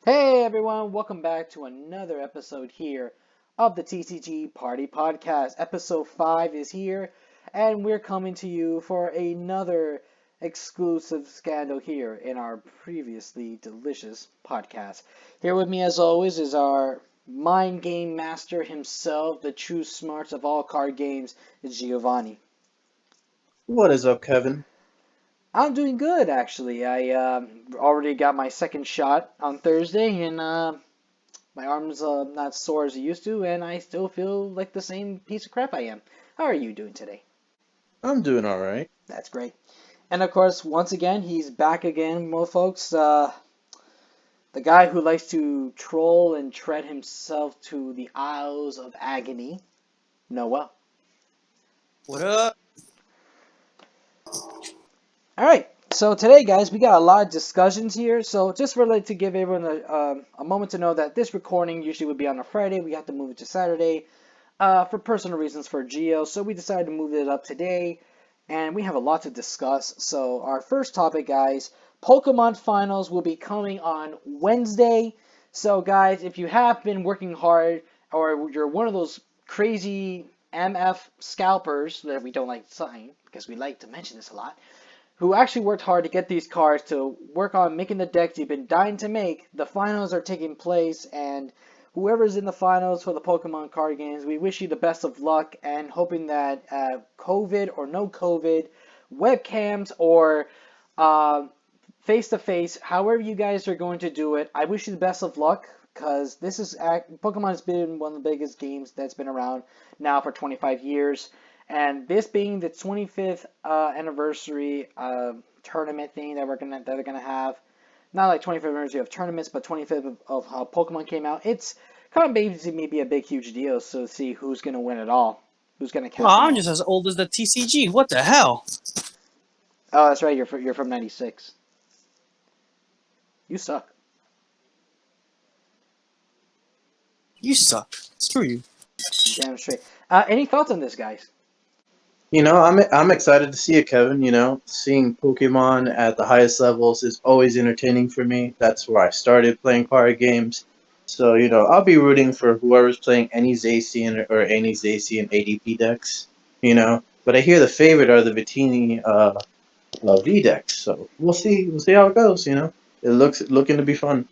Hey everyone, welcome back to another episode here of the TCG Party Podcast. Episode 5 is here, and we're coming to you for another exclusive scandal here in our previously delicious podcast. Here with me, as always, is our mind game master himself, the true smarts of all card games, Giovanni. What is up, Kevin? I'm doing good, actually. I already got my second shot on Thursday, and my arm's not sore as it used to, and I still feel like the same piece of crap I am. How are you doing today? I'm doing all right. That's great. And of course, once again, he's back again, mo folks. The guy who likes to troll and tread himself to the Isles of Agony, Noel. What up? All right. So today, guys, we got a lot of discussions here. So just really to give everyone a moment to know that this recording usually would be on a Friday. We have to move it to Saturday for personal reasons for Geo. So we decided to move it up today, and we have a lot to discuss. So our first topic, guys, Pokemon Finals will be coming on Wednesday. So guys, if you have been working hard, or you're one of those crazy MF scalpers that we don't like to sign, because we like to mention this a lot, who actually worked hard to get these cards to work on making the decks you've been dying to make. The finals are taking place, and whoever's in the finals for the Pokemon card games, we wish you the best of luck and hoping that COVID or no COVID, webcams or face to face, however you guys are going to do it, I wish you the best of luck because this is Pokemon has been one of the biggest games that's been around now for 25 years. And this being the 25th anniversary tournament thing that they're gonna have, not like 25th anniversary of tournaments, but 25th of how Pokemon came out. It's kind of maybe a big huge deal. So to see who's gonna win it all, who's gonna Well, catch them I'm all. just as old as the TCG. What the hell? Oh, that's right. You're from '96. You suck. You suck. Screw you. Damn straight. Any thoughts on this, guys? I'm excited to see it, Kevin. Seeing Pokemon at the highest levels is always entertaining for me. That's where I started playing card games. So, I'll be rooting for whoever's playing any Zacian or any Zacian ADP decks, But I hear the favorite are the Vitini V decks. So we'll see. We'll see how it goes, It looks looking to be fun.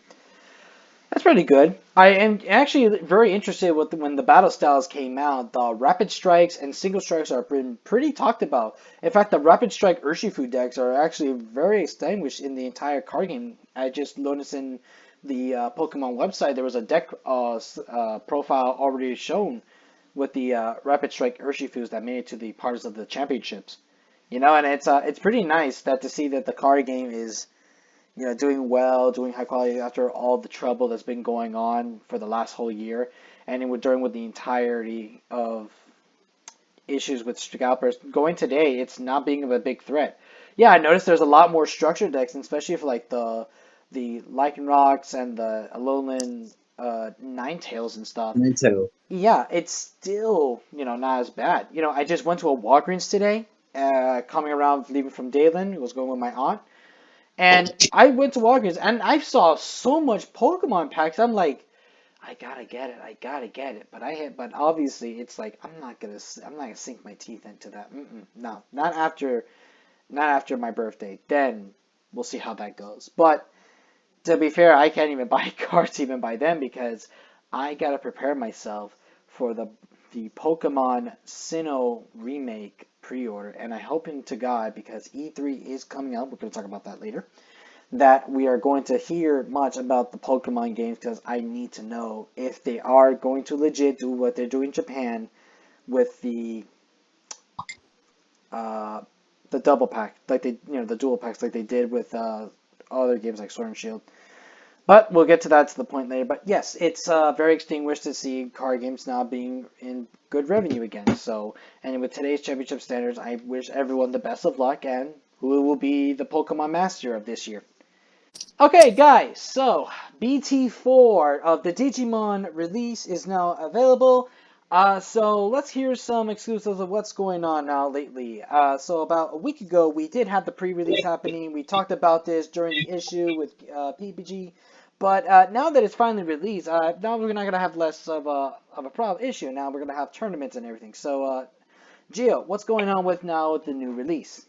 That's pretty good. I am actually very interested with when the battle styles came out. The rapid strikes and single strikes are been pretty talked about. In fact, the rapid strike Urshifu decks are actually very extinguished in the entire card game. I just noticed in the Pokemon website there was a deck profile already shown with the rapid strike Urshifus that made it to the parts of the championships. And it's pretty nice that to see that the card game is doing well, doing high quality after all the trouble that's been going on for the last whole year, and during with the entirety of issues with scalpers going today, it's not being of a big threat. Yeah, I noticed there's a lot more structured decks, and especially for like the Lycanrocs and the Alolan Ninetales and stuff. Me too. Yeah, it's still not as bad. I just went to a Walgreens today, coming around leaving from Dayland. I was going with my aunt. And I went to Walgreens and I saw so much Pokemon packs. I'm like, I gotta get it. I gotta get it. But obviously, it's like I'm not gonna sink my teeth into that. No, not after my birthday. Then we'll see how that goes. But to be fair, I can't even buy cards even by then because I gotta prepare myself for the Pokemon Sinnoh remake pre-order, and I hoping to God because E3 is coming up. We're gonna talk about that later that we are going to hear much about the Pokemon games because I need to know if they are going to legit do what they're doing in Japan with uh, the double pack, like the dual packs, like they did with other games like Sword and Shield. But we'll get to that to the point later. But yes, it's very extinguished to see card games now being in good revenue again. So, and with today's championship standards, I wish everyone the best of luck and who will be the Pokemon master of this year. Okay, guys, so BT4 of the Digimon release is now available. So let's hear some exclusives of what's going on now lately. So about a week ago, we did have the pre-release happening. We talked about this during the issue with PPG, But now that it's finally released, now we're not gonna have less of a problem issue. Now we're gonna have tournaments and everything. So, Gio, what's going on with the new release?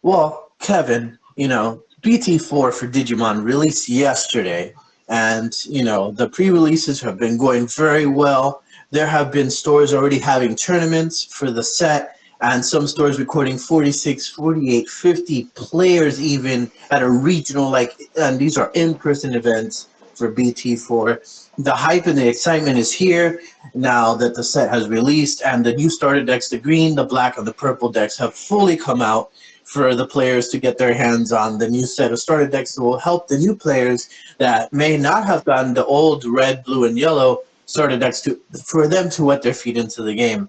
Well, Kevin, BT4 for Digimon released yesterday, and the pre-releases have been going very well. There have been stores already having tournaments for the set, and some stores recording 46, 48, 50 players even at a regional, and these are in-person events for BT4. The hype and the excitement is here now that the set has released, and the new starter decks, the green, the black, and the purple decks have fully come out for the players to get their hands on the new set of starter decks that will help the new players that may not have gotten the old red, blue, and yellow starter decks for them to wet their feet into the game.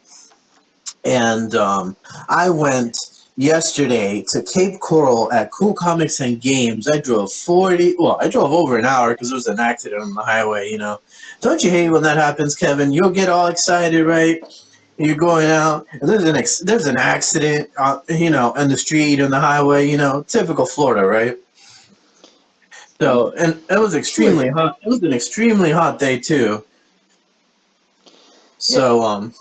And I went yesterday to Cape Coral at Cool Comics and Games. I drove I drove over an hour because there was an accident on the highway, Don't you hate when that happens, Kevin? You'll get all excited, right? You're going out, and there's an accident, in the street, on the highway, typical Florida, right? So, and it was extremely hot. It was an extremely hot day too. Yeah, So,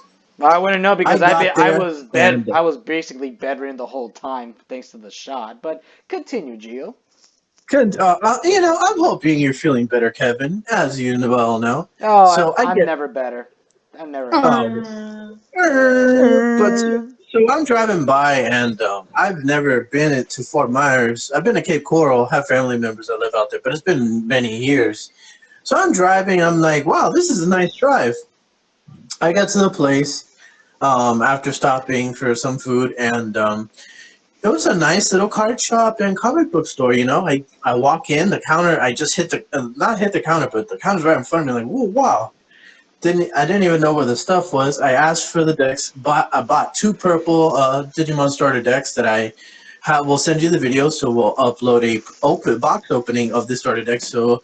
I wouldn't know I because got there, and I was basically bedridden the whole time thanks to the shot. But continue, Gio. I'm hoping you're feeling better, Kevin, as you well know. Oh, So I I'm get, never better. I'm never better. oh, but so I'm driving by, and I've never been to Fort Myers. I've been to Cape Coral, have family members that live out there, but it's been many years. So I'm driving. I'm like, wow, this is a nice drive. I get to the place after stopping for some food, and it was a nice little card shop and comic book store. I walk in the counter. I just hit the not hit the counter, but the counter's right in front of me. Like, whoa, wow! I didn't even know where the stuff was. I asked for the decks. I bought two purple Digimon starter decks that will send you the video. So we'll upload a box opening of the starter deck, so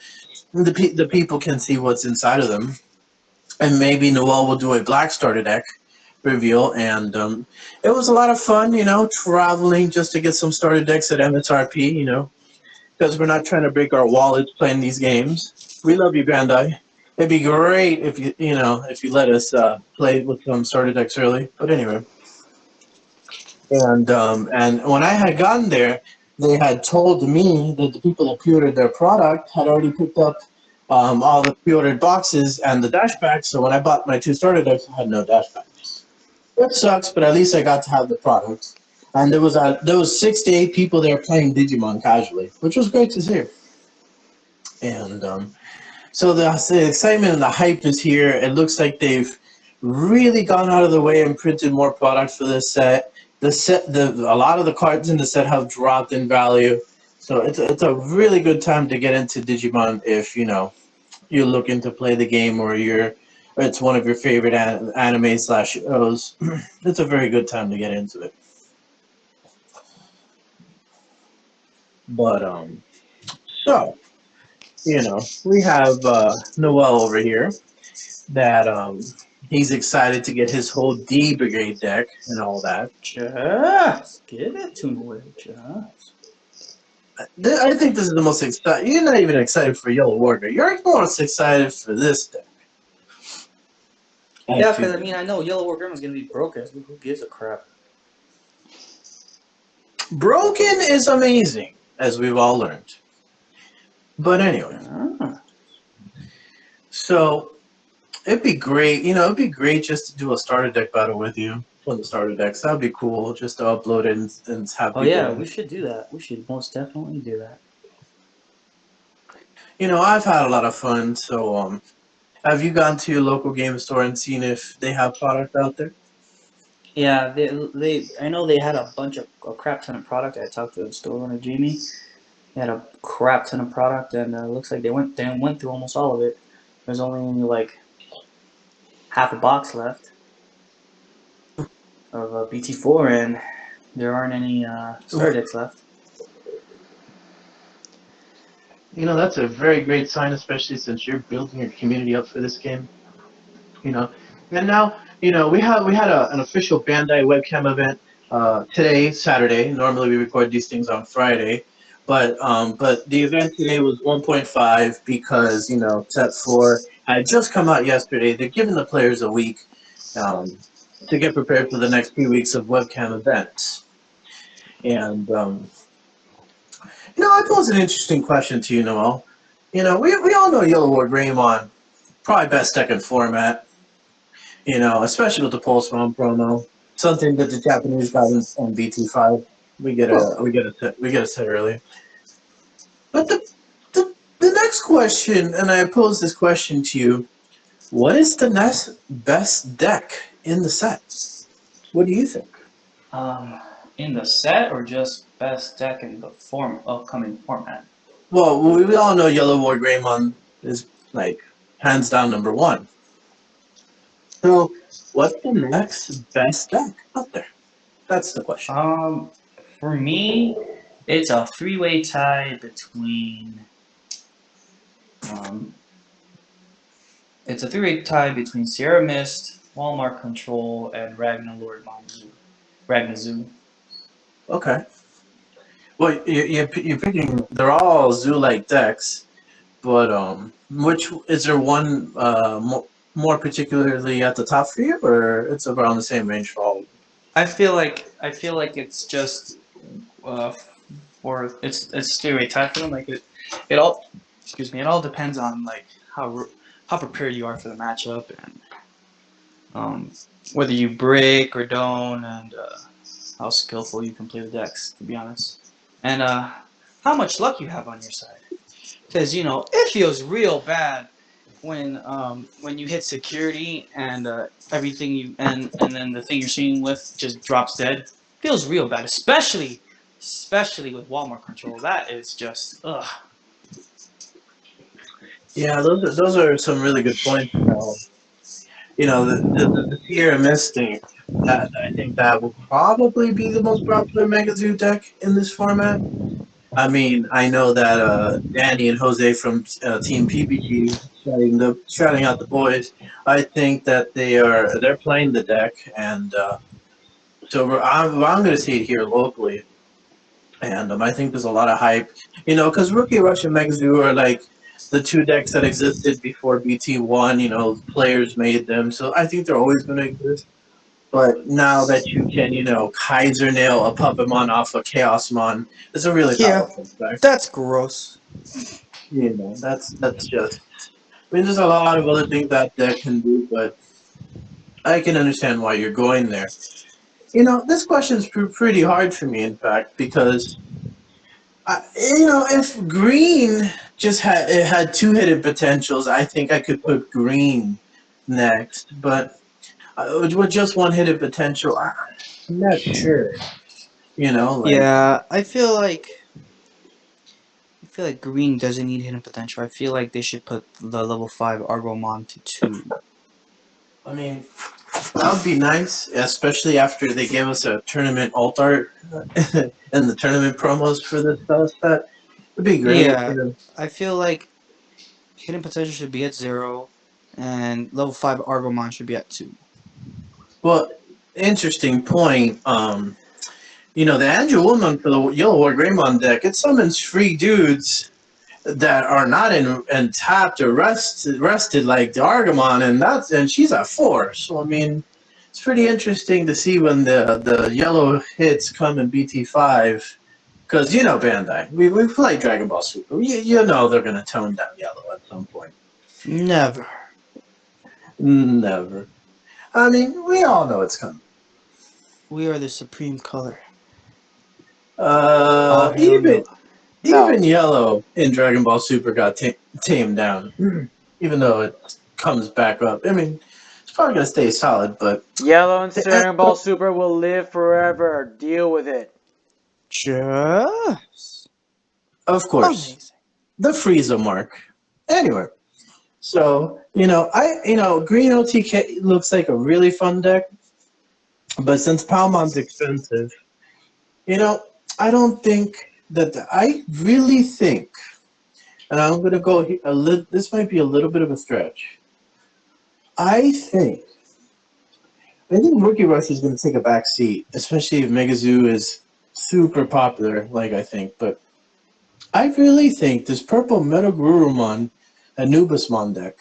the people can see what's inside of them. And maybe Noel will do a black starter deck reveal, and it was a lot of fun, traveling just to get some starter decks at MSRP, because we're not trying to break our wallets playing these games. We love you, Bandai. It'd be great if you let us play with some starter decks early. But anyway, and when I had gotten there, they had told me that the people that pre-ordered their product had already picked up all the pre-ordered boxes and the dash packs. So when I bought my two starter decks, I had no dash packs. It sucks, but at least I got to have the products. And there was 6 to 8 people there playing Digimon casually, which was great to see. And so the excitement and the hype is here. It looks like they've really gone out of the way and printed more products for this set. A lot of the cards in the set have dropped in value, so it's a really good time to get into Digimon if you're looking to play the game, or it's one of your favorite anime slash shows. It's a very good time to get into it. But so we have Noel over here that he's excited to get his whole D Brigade deck and all that. Just give it to me, just. I think this is the most exciting. You're not even excited for Yellow Warrior. You're most excited for this deck. Yeah, because I know Yellow War Grandma's gonna be broken. Who gives a crap? Broken is amazing, as we've all learned. But anyway, so it'd be great. It'd be great just to do a starter deck battle with you for the starter decks. That'd be cool, just to upload it and have. Oh yeah, we should do that. We should most definitely do that. I've had a lot of fun. So, have you gone to your local game store and seen if they have product out there? Yeah, I know they had a crap ton of product. I talked to the store owner Jamie. They had a crap ton of product, and it looks like they went through almost all of it. There's only like half a box left of BT4, and there aren't any starter decks left. That's a very great sign, especially since you're building your community up for this game. And now, we had an official Bandai webcam event today, Saturday. Normally we record these things on Friday. But the event today was 1.5 because set four had just come out yesterday. They're giving the players a week um, to get prepared for the next few weeks of webcam events. And I pose an interesting question to you, Noel. We all know Yellow Ward Raymond, probably best deck in format. Especially with the Pulse Bomb promo, something that the Japanese got on BT5. We get a set early. But the next question, and I pose this question to you: what is the next best deck in the set? What do you think? Um, in the set or just best deck in the upcoming format? Well, we all know Yellow Ward Greymon is like hands down number one. So, what's the next best deck out there? That's the question. For me, it's a three-way tie between. Um, it's a three-way tie between Sierra Mist, Walmart Control, and Ragnar Lord Manzu. Ragnar Okay. Well, you're picking. They're all zoo-like decks, but which is there one more particularly at the top for you, or it's around the same range for all? I feel like it's just uh, for it's three-way tie for them. Like it all excuse me. It all depends on like how prepared you are for the matchup and um, whether you break or don't, and how skillful you can play the decks. To be honest, and how much luck you have on your side. Because it feels real bad when you hit security and everything and then the thing you're shooting with just drops dead. Feels real bad, especially with Walmart control. That is just ugh. Yeah, those are some really good points. The Sierra Mist thing. That I think that will probably be the most popular Mega Zoo deck in this format. I mean, I know that Danny and Jose from Team PPG shouting out the boys. I think that they're playing the deck, and so I'm going to see it here locally, and I think there's a lot of hype. Because Rookie Rush and Megazoo are like the two decks that existed before BT1. Players made them, so I think they're always going to exist. But now that you can, Kaiser nail a Puppetmon off a Chaosmon, it's a really Yeah, powerful deck. that's gross. That's just. I mean, there's a lot of other things that deck can do, but I can understand why you're going there. This question's pretty hard for me, in fact, because if green just had two hidden potentials, I think I could put green next. But with just one hidden potential, I'm not sure. Like Yeah, I feel like green doesn't need hidden potential. I feel like they should put the level 5 Argomon to 2. I mean, that would be nice, especially after they gave us a tournament alt art and the tournament promos for this stuff. That would be great. Yeah, I feel like hidden potential should be at 0, and level 5 Argomon should be at 2. Well, interesting point. The Andrew Woolman for the Yellow War Greymon deck, it summons free dudes that are not in tapped or rested like the Argamon, and she's at 4. So I mean, it's pretty interesting to see when the yellow hits come in BT5. Because Bandai, we played Dragon Ball Super. They're gonna tone down yellow at some point. Never. Never. I mean, we all know it's coming. We are the supreme color. Uh, All hail even Noah. even No. yellow in Dragon Ball Super got tamed down, even though it comes back up. I mean, it's probably gonna stay solid, but Yellow and the, Dragon Ball Super will live forever. Deal with it. Just of course, amazing. the Frieza mark. Anyway, so Green OTK looks like a really fun deck, but since Palmon's expensive, you know, I don't think that I really think, and I'm gonna go a little. This might be a little bit of a stretch. I think Rookie Rush is going to take a back seat, especially if Megazoo is super popular, like I think. But I really think this purple Metagurumon Anubismon deck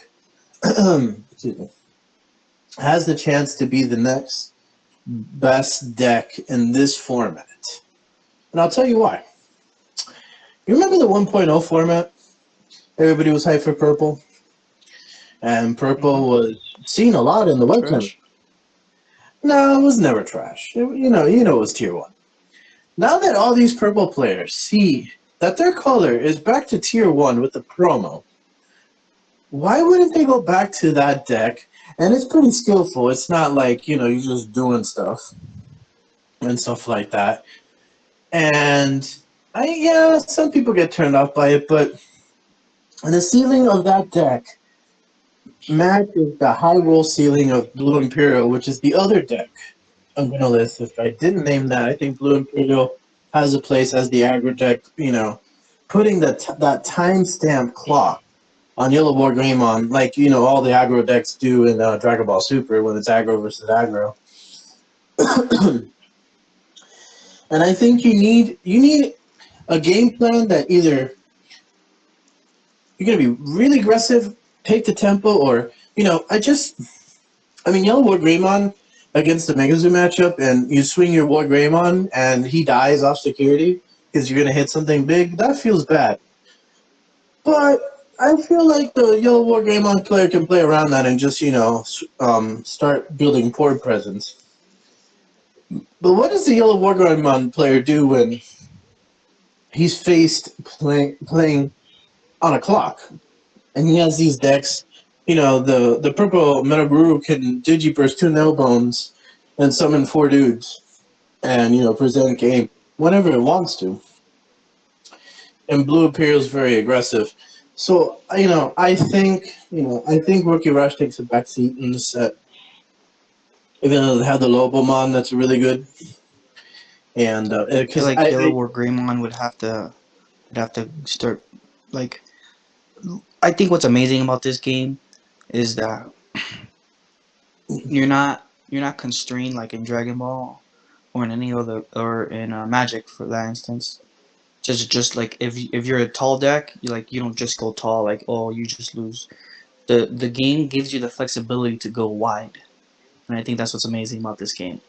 excuse me, has the chance to be the next best deck in this format. And I'll tell you why. You remember the 1.0 format? Everybody was hyped for purple, and Mm-hmm. purple was seen a lot in the webcam. Trash. No, it was never trash. It was tier one. Now that all these purple players see that their color is back to tier one with the promo, why wouldn't they go back to that deck? And it's pretty skillful. It's not like, you're just doing stuff and stuff like that. And yeah, some people get turned off by it, but the ceiling of that deck matches the high roll ceiling of Blue Imperial, which is the other deck I'm gonna list. If I didn't name that, I think Blue Imperial has a place as the aggro deck. Putting that timestamp clock on Yellow War Greymon, like all the aggro decks do in Dragon Ball Super when it's aggro versus aggro. And I think you need a game plan that either you're gonna be really aggressive, take the tempo, or Yellow War Greymon against the Megazoo matchup, and you swing your War Greymon, and he dies off security because you're gonna hit something big. That feels bad. But I feel like the Yellow War Greymon player can play around that and just start building board presence. But what does the Yellow War Greymon player do when he's faced playing on a clock? And he has these decks. The purple Metaguru can Digiburst two nail bones and summon four dudes and present game whenever it wants to. And Blue Imperial's very aggressive. So I think Rookie Rush takes a backseat in the set. Even though they have the Lobomon that's really good, and I feel because like Yellow or Greymon would have to start like. I think what's amazing about this game is that you're not constrained like in Dragon Ball or in any other or in Magic for that instance. Just like if you're a tall deck, you don't just go tall like oh you just lose. The game gives you the flexibility to go wide, and I think that's what's amazing about this game.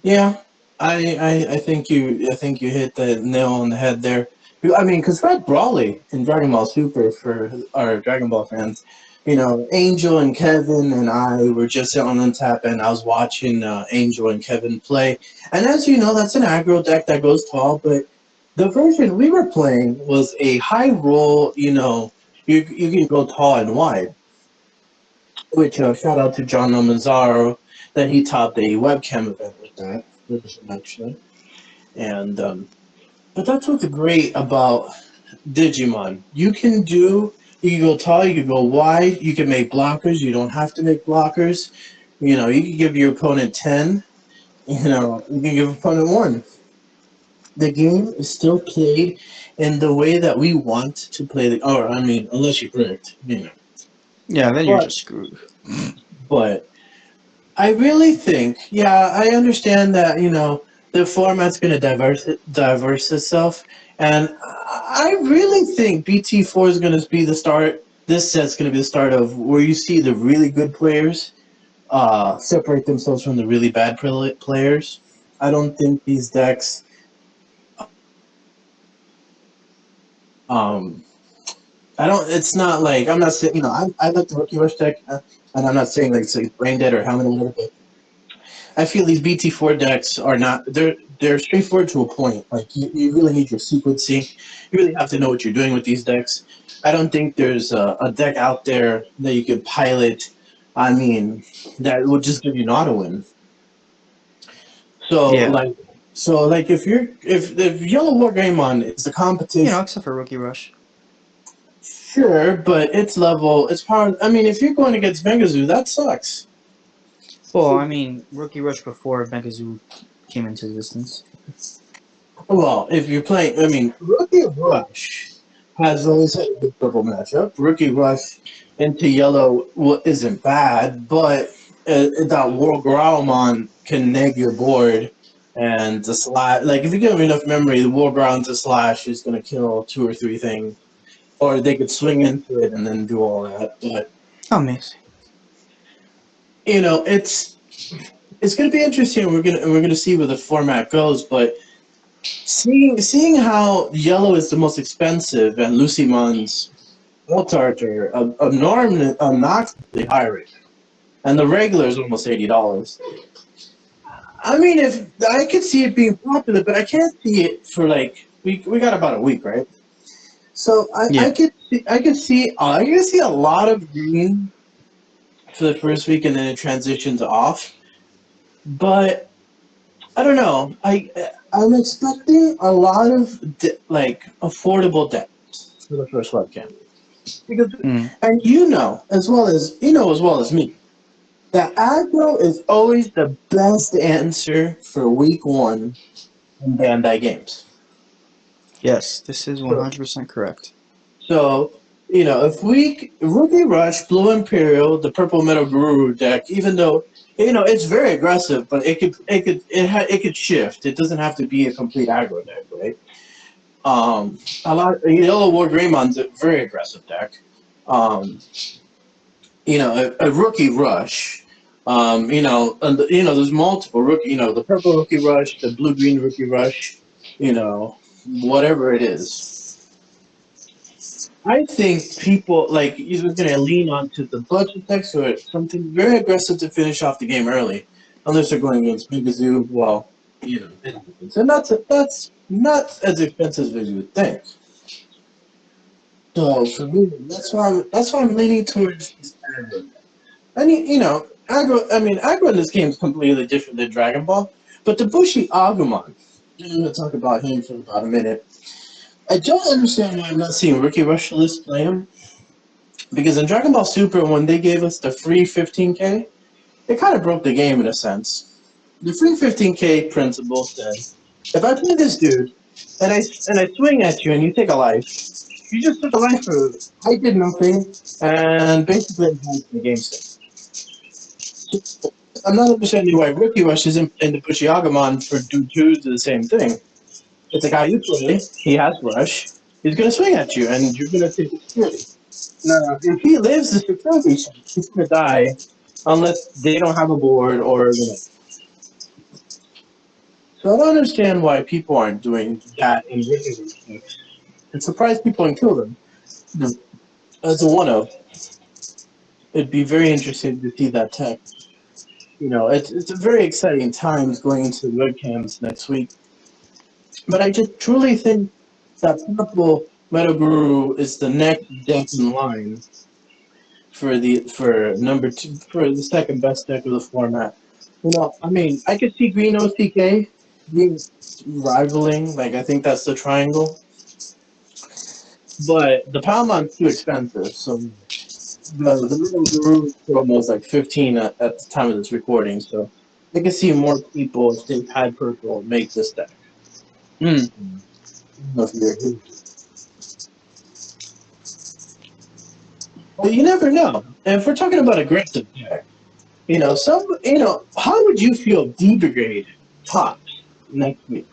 yeah, I think you hit the nail on the head there. Because Red Brawley in Dragon Ball Super for our Dragon Ball fans, Angel and Kevin and I were just on Untap, and I was watching Angel and Kevin play. And as you know, that's an aggro deck that goes tall, but the version we were playing was a high roll. You can go tall and wide. Which shout out to John Mazzaro that he topped a webcam event with that version actually. And but that's what's great about Digimon. You can go tall, you can go wide, you can make blockers, you don't have to make blockers. You can give your opponent 10, you can give opponent 1. The game is still played in the way that we want to play unless you predict, Yeah, then you're But just screwed. but I really think, yeah, I understand that, the format's going to diverse itself. And I really think BT4 is going to be the start. This set's going to be the start of where you see the really good players separate themselves from the really bad players. I don't think these decks. Um, I don't. It's not like I'm not saying. I like the Rookie Rush deck, and I'm not saying like it's like Brain Dead or Helmet or whatever. But I feel these BT4 decks are not they're straightforward to a point. Like you really need your sequencing. You really have to know what you're doing with these decks. I don't think there's a deck out there that you can pilot. That will just give you an auto win. So Yeah, like if Yellow War Greymon is the competition, except for Rookie Rush. sure, but its level, it's hard. If you're going against Megazoo, that sucks. Well, I mean, Rookie Rush before Megazoo came into existence. Well, if you're playing, Rookie Rush has always had a good purple matchup. Rookie Rush into yellow isn't bad, but that World Growlmon can neg your board. And the slash, like if you give them enough memory, the Warground to slash is going to kill 2 or 3 things, or they could swing into it and then do all that. But Amazing. it's going to be interesting. We're gonna see where the format goes, but seeing how yellow is the most expensive and Lucymon's Altart are obnoxiously high rate, and the regular is almost $80. I mean, if I could see it being popular, but I can't see it for like we got about a week, right? So I Yeah. could see a lot of green for the first week, and then it transitions off. But I don't know. I'm expecting a lot of like affordable decks for the first webcam because, Mm. and as well as me, that aggro is always the best answer for week one in Bandai games. Yes, this is So, 100% correct. so if Rookie Rush, Blue Imperial, the Purple Metal Guru deck, even though it's very aggressive, but it could shift. It doesn't have to be a complete aggro deck, right? A lot Yellow War Greymon's a very aggressive deck. Um, a Rookie Rush. There's multiple rookie. The Purple Rookie Rush, the Blue Green Rookie Rush. Whatever it is. I think people like either going to lean onto the budget decks or something very aggressive to finish off the game early, unless they're going against Megazoo. Well, it happens, and that's not as expensive as you would think. So for me, that's why I'm leaning towards this aggro. And aggro. I mean, aggro in this game is completely different than Dragon Ball, but the Bushi Agumon. I'm going to talk about him for about a minute. I don't understand why I'm not seeing Rookie Rush list play him. Because in Dragon Ball Super, when they gave us the free 15K, it kind of broke the game in a sense. The free 15K principle said, if I play this dude and I swing at you and you take a life, you just took a life for I did nothing and basically enhanced the game state. I'm not understanding why Rookie Rush isn't in the Pushiagamon for do the same thing. It's a guy you play, he has Rush, he's gonna swing at you and you're gonna take it security. Now, if he lives the security check, he's gonna die unless they don't have a board or. So I don't understand why people aren't doing that in regular games. And surprise people and kill them. As a one of, it'd be very interesting to see that tech. It's a very exciting times going into the webcams next week. But I just truly think that Purple Metal Guru is the next deck in line for number two for the second best deck of the format. I mean, I could see Green OCK being rivaling. Like, I think that's the triangle. But the Palmon's too expensive, so the middle guru is almost like 15 at the time of this recording. So I can see more people if they had purple make this deck. Mm. I don't know if you're here. But you never know. And if we're talking about aggressive deck, how would you feel degraded tops next week?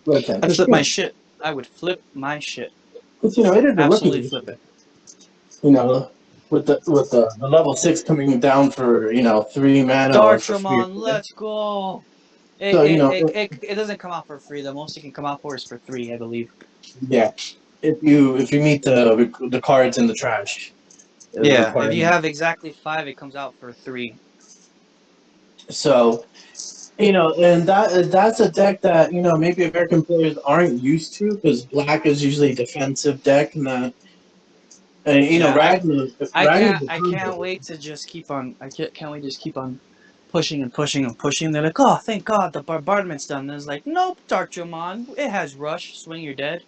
Okay, I'd flip my shit. I would flip my shit. because it is a rookie Absolutely issue. flip it. With the level 6 coming down for 3 mana or for free. Dartramon, let's go. It, So it, it, it, it doesn't come out for free. The most it can come out for is for 3, I believe. yeah, if you meet the cards in the trash, Yeah, if you requirement. have exactly 5, it comes out for 3. So and that's a deck that maybe American players aren't used to because black is usually a defensive deck, not and Yeah, Ragnar I can't wait to just keep on. Can't wait to just keep on pushing and pushing and pushing. They're like, oh, thank God the bombardment's done. And it's like, nope, Darkramon, it has rush. Swing, you're dead.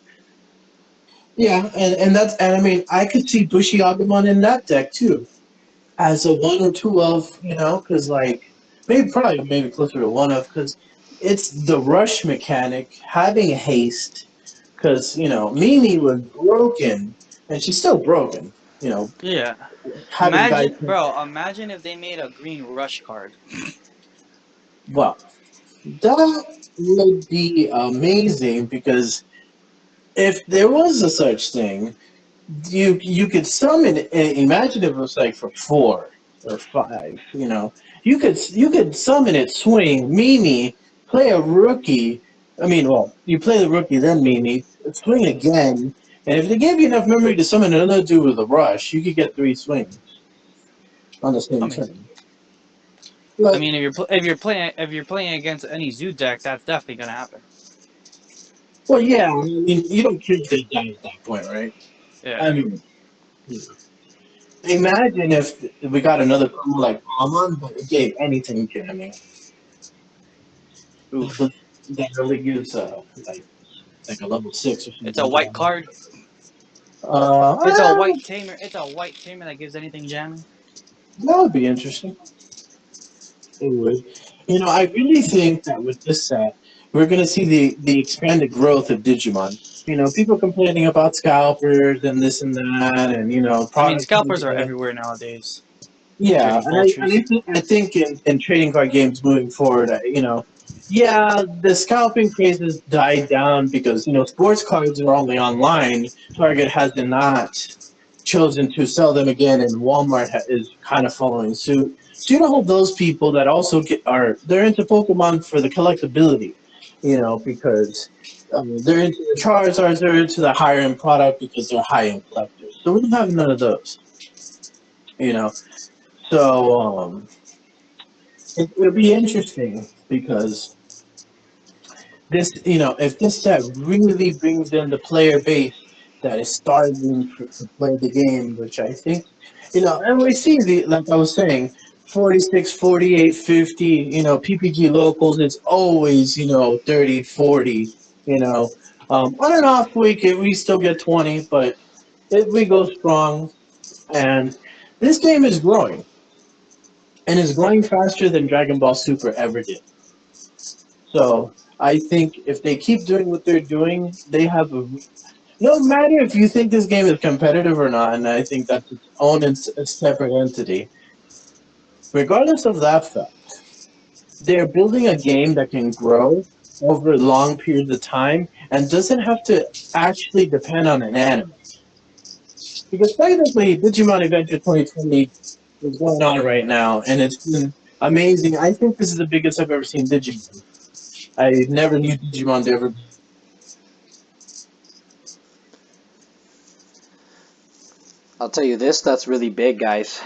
Yeah, and I mean I could see Bushi Agumon in that deck too as a one or two of because like maybe closer to one of because it's the rush mechanic having haste because Mimi was broken and she's still broken. Yeah. Having guys Imagine if they made a green rush card. well. That would be amazing because if there was a such thing, you could summon. Imagine if it was like for 4 or 5. You could summon it, swing Mimi, play a rookie. I mean, well, you play the rookie, then Mimi, swing again, and if they gave you enough memory to summon another dude with a rush, you could get 3 swings on the I same mean, turn. But if you're playing against any zoo deck, that's definitely gonna happen. well, yeah, I mean, you don't care if they die at that point, right? Yeah. I mean, imagine if we got another promo like Common, but it gave anything jamming. Oof. That really gives like a level 6 or It's a something white jamming. card. Uh, It's a eh, white tamer. It's a white tamer that gives anything jamming. that would be interesting. It would. I really think that with this set, we're going to see the expanded growth of Digimon. People complaining about scalpers and this and that, and I mean, products. scalpers are everywhere nowadays. Yeah, Trading and I vultures. think in trading card games moving forward, yeah, the scalping craze has died down because sports cards are only online. Target has not chosen to sell them again, and Walmart is kind of following suit. So you don't have those people that also they're into Pokemon for the collectability, because they're into the Charizards, they're into the higher end product because they're high end collectors. So we don't have none of those, you know. So it'll be interesting because if this set really brings in the player base that is starting to play the game, which I think, and we see like I was saying, 46, 48, 50, PPG locals, it's always, 30, 40, on an off week, we still get 20, but we go strong. And this game is growing and is growing faster than Dragon Ball Super ever did. So I think if they keep doing what they're doing, no matter if you think this game is competitive or not, and I think that's its own separate entity. Regardless of that fact, they're building a game that can grow over long periods of time and doesn't have to actually depend on an anime. Because technically, Digimon Adventure 2020 is going on right now, and it's been amazing. I think this is the biggest I've ever seen Digimon. I never knew Digimon to ever. I'll tell you this, that's really big, guys.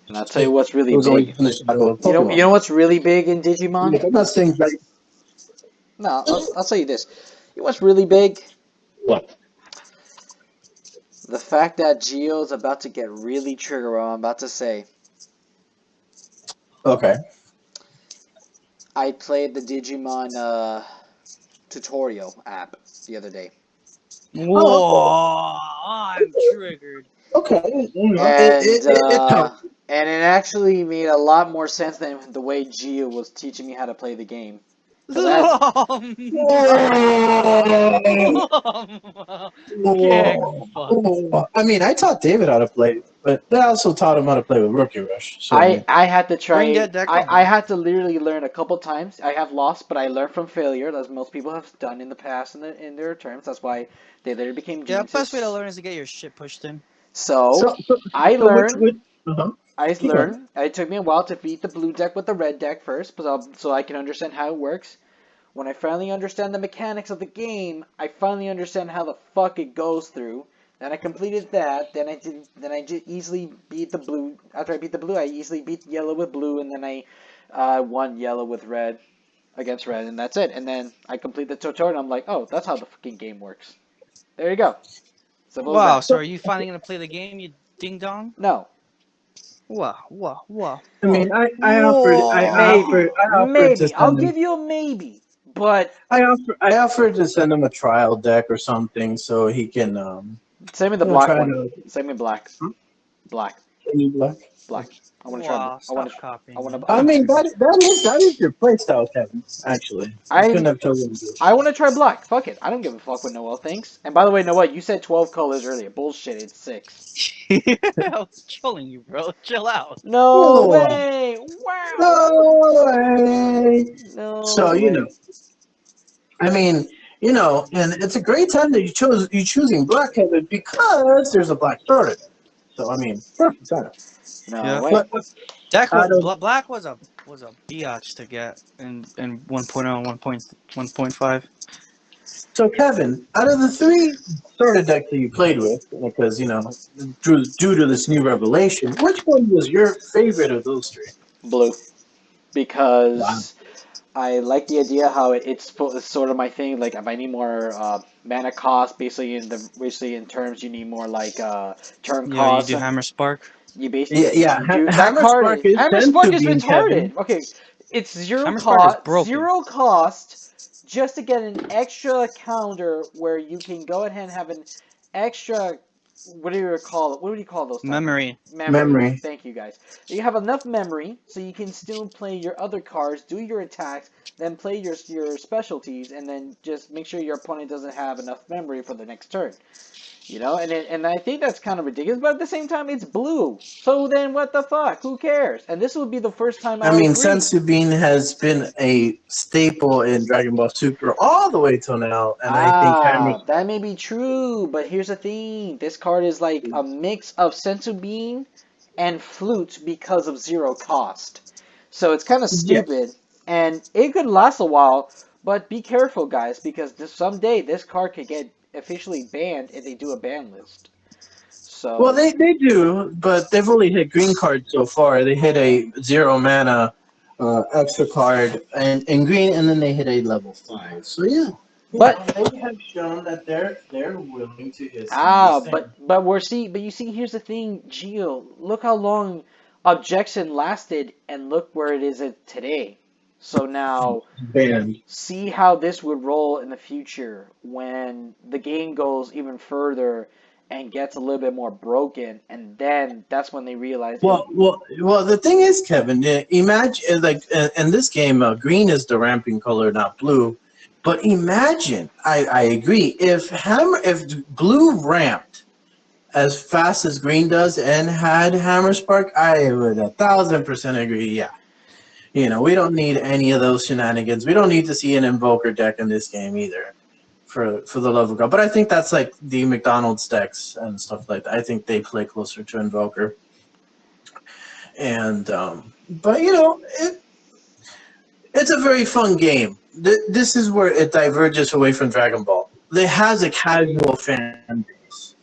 And I'll tell you what's It really was always big. in the shadow of You Pokemon. know what's really big in Digimon? Like, I'm not saying that. No, I'll tell you this. You know what's really big? What? The fact that Geo's about to get really trigger what I'm about to say. Okay. I played the Digimon tutorial app the other day. Oh, Whoa! I'm triggered. okay. And It uh, helped. and it actually made a lot more sense than the way Geo was teaching me how to play the game. Because I had Oh, Whoa. no. Get fucked. Whoa. I mean, I taught David how to play, but I also taught him how to play with Rookie Rush. I So, I had to Bring try. that deck I home. had to literally learn a couple times. I have lost, but I learned from failure, as most people have done in the past in their terms. That's why they later became Yeah, best way to geniuses. learn is to get your shit pushed in. So so, so, I so which learned. would? Uh-huh. I Keep going. learned. It took me a while to beat the blue deck with the red deck first, so I can understand how it works. When I finally understand the mechanics of the game, I finally understand how the fuck it goes through. Then I completed that. Then I did easily beat the blue. After I beat the blue, I easily beat yellow with blue, and then I won yellow with red against red, and that's it. And then I complete the tutorial, and I'm like, oh, that's how the fucking game works. There you go. Simple as Wow, that. so are you finally gonna play the game, you ding dong? No, Whoa, whoa, whoa, I whoa, mean, maybe, I offered to maybe. I'll send him. give you a maybe, but I offered to send him a trial deck or something so he can, send me the black try one. to. Send me black. Black. any black? Black. I want to try. Wow, I want stop to. I copying want me. to. I mean, that is your playstyle, Kevin. Actually, you couldn't I have chosen this. I want to try black. Fuck it. I don't give a fuck what Noel thinks. And by the way, Noel, you said 12 colors earlier. Bullshit. It's 6. I was trolling you, bro. Chill out. No Oh, way. Wow. no way. No So way. I mean, and it's a great time that you choosing black, Kevin, because there's a black starter. So I mean, perfect time. No Yeah. way. But out of Black was a biatch to get in 1.0 and 1.5. so Kevin, out of the three starter decks that you played with, because due to this new revelation, which one was your favorite of those three? Blue. Wow. Because I like the idea how it's sort of my thing. Like if I need more mana cost, basically in terms you need more like turn Yeah, you costs, do and Hammer Spark. you basically Yeah, yeah. do that Hammer card. Spark is Hammer sent Spark to is being Kevin. retarded. Okay, it's Hammer Spark is broken. zero cost just to get an extra calendar where you can go ahead and have an extra. What do you call it? What do you call those type of Memory. memory? Memory. Thank you guys. You have enough memory so you can still play your other cards, do your attacks, then play your specialties, and then just make sure your opponent doesn't have enough memory for the next turn. And I think that's kind of ridiculous, but at the same time, it's blue. So then what the fuck? Who cares? And this would be the first time I I'll mean, agree. Sensu Bean has been a staple in Dragon Ball Super all the way till now, and I think Hammer. That may be true, but here's the thing. This card is like a mix of Sensu Bean and Flute because of zero cost. So it's kind of Yes. stupid, and it could last a while, but be careful, guys, because someday this card could get officially banned if they do a ban list. Well, So they do, but they've only hit green cards so far. They hit a zero mana extra card in green, and then they hit a level 5. So yeah, But they have shown that they're willing to hit some of these things. but you see, here's the thing, Gio. Look how long objection lasted, and look where it is at today. So now, Banned. see how this would roll in the future when the game goes even further and gets a little bit more broken, and then that's when they realize it. Well. The thing is, Kevin, imagine like in this game, green is the ramping color, not blue. But imagine, I agree. If blue ramped as fast as green does and had Hammer Spark, I would 1,000% agree. Yeah, we don't need any of those shenanigans. We don't need to see an Invoker deck in this game either. For the love of God, but I think that's like the McDonald's decks and stuff like that. I think they play closer to Invoker. And but it's a very fun game. This is where it diverges away from Dragon Ball. It has a casual fan base.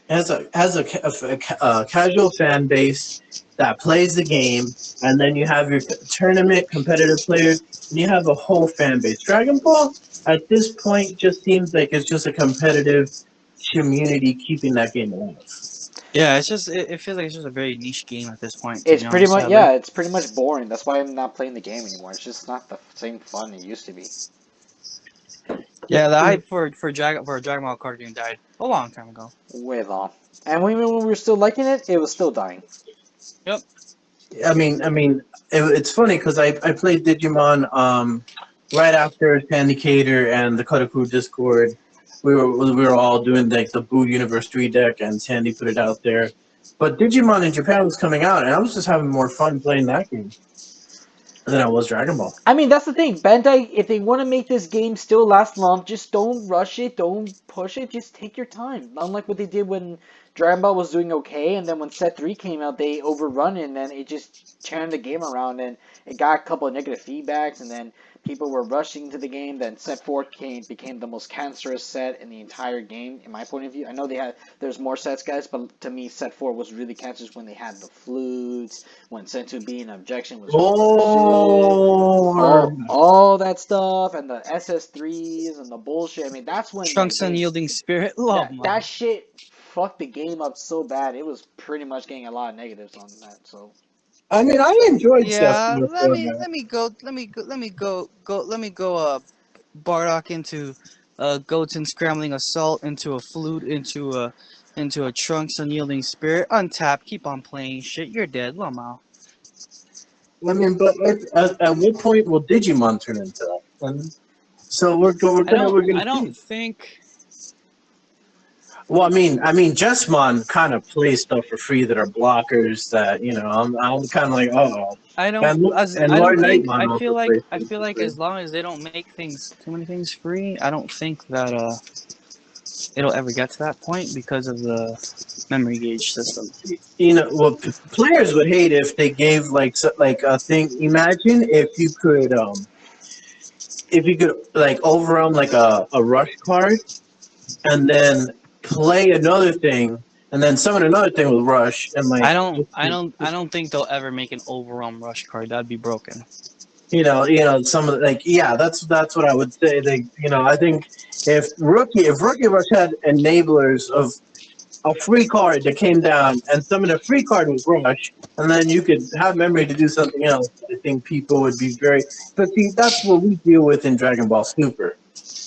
It has a casual fan base that plays the game, and then you have your tournament competitive players, and you have a whole fan base. Dragon Ball at this point just seems like it's just a competitive community keeping that game alive. Yeah, it feels like it's just a very niche game at this point, to It's be pretty honest, much sadly. yeah, it's pretty much boring. That's why I'm not playing the game anymore. It's just not the same fun it used to be. Yeah, the hype for a Dragon Ball card game died a long time ago. Way long. And when we were still liking it, it was still dying. Yep. It's funny because I played Digimon right after Sandicator and the Kotaku Discord. We were all doing like the Boo Universe 3 deck, and Sandy put it out there. But Digimon in Japan was coming out, and I was just having more fun playing that game than I was Dragon Ball. I mean, that's the thing. Bandai, if they want to make this game still last long, just don't rush it, don't push it, just take your time. Unlike what they did when Dragon Ball was doing okay, and then when Set 3 came out, they overrun it, and then it just turned the game around, and it got a couple of negative feedbacks, and then people were rushing to the game. Then Set 4 became the most cancerous set in the entire game, in my point of view. I know there's more sets, guys, but to me, Set 4 was really cancerous when they had the flutes, when Sensu being objection was bullshit, Oh, all that stuff, and the SS3s and the bullshit. I mean, that's when the Trunks game Unyielding Spirit. Oh that my. shit fucked the game up so bad. It was pretty much getting a lot of negatives on that. So I mean, I enjoyed Set Yeah, 4 format. let me go Bardock into Goten scrambling assault into a flute into into a Trunks unyielding spirit. Untap. Keep on playing shit. You're dead. Lamau. I mean, but at what point will Digimon turn into that? And so we're I gonna don't see. think. Well, I mean, Jessmon kind of plays stuff for free that are blockers that I'm kind of like, oh, and Lord Nightmon also plays I things feel for like free. as long as they don't make too many things free, I don't think that it'll ever get to that point because of the memory gauge system. Well, players would hate if they gave like a thing. Imagine if you could like overwhelm like a rush card and then play another thing and then summon another thing with rush and like I don't think they'll ever make an overwhelm rush card. That'd be broken. some of the, like yeah, that's what I would say. I think if Rookie Rush had enablers of a free card that came down and summon a free card with rush, and then you could have memory to do something else, I think people would be very. But see, that's what we deal with in Dragon Ball Super.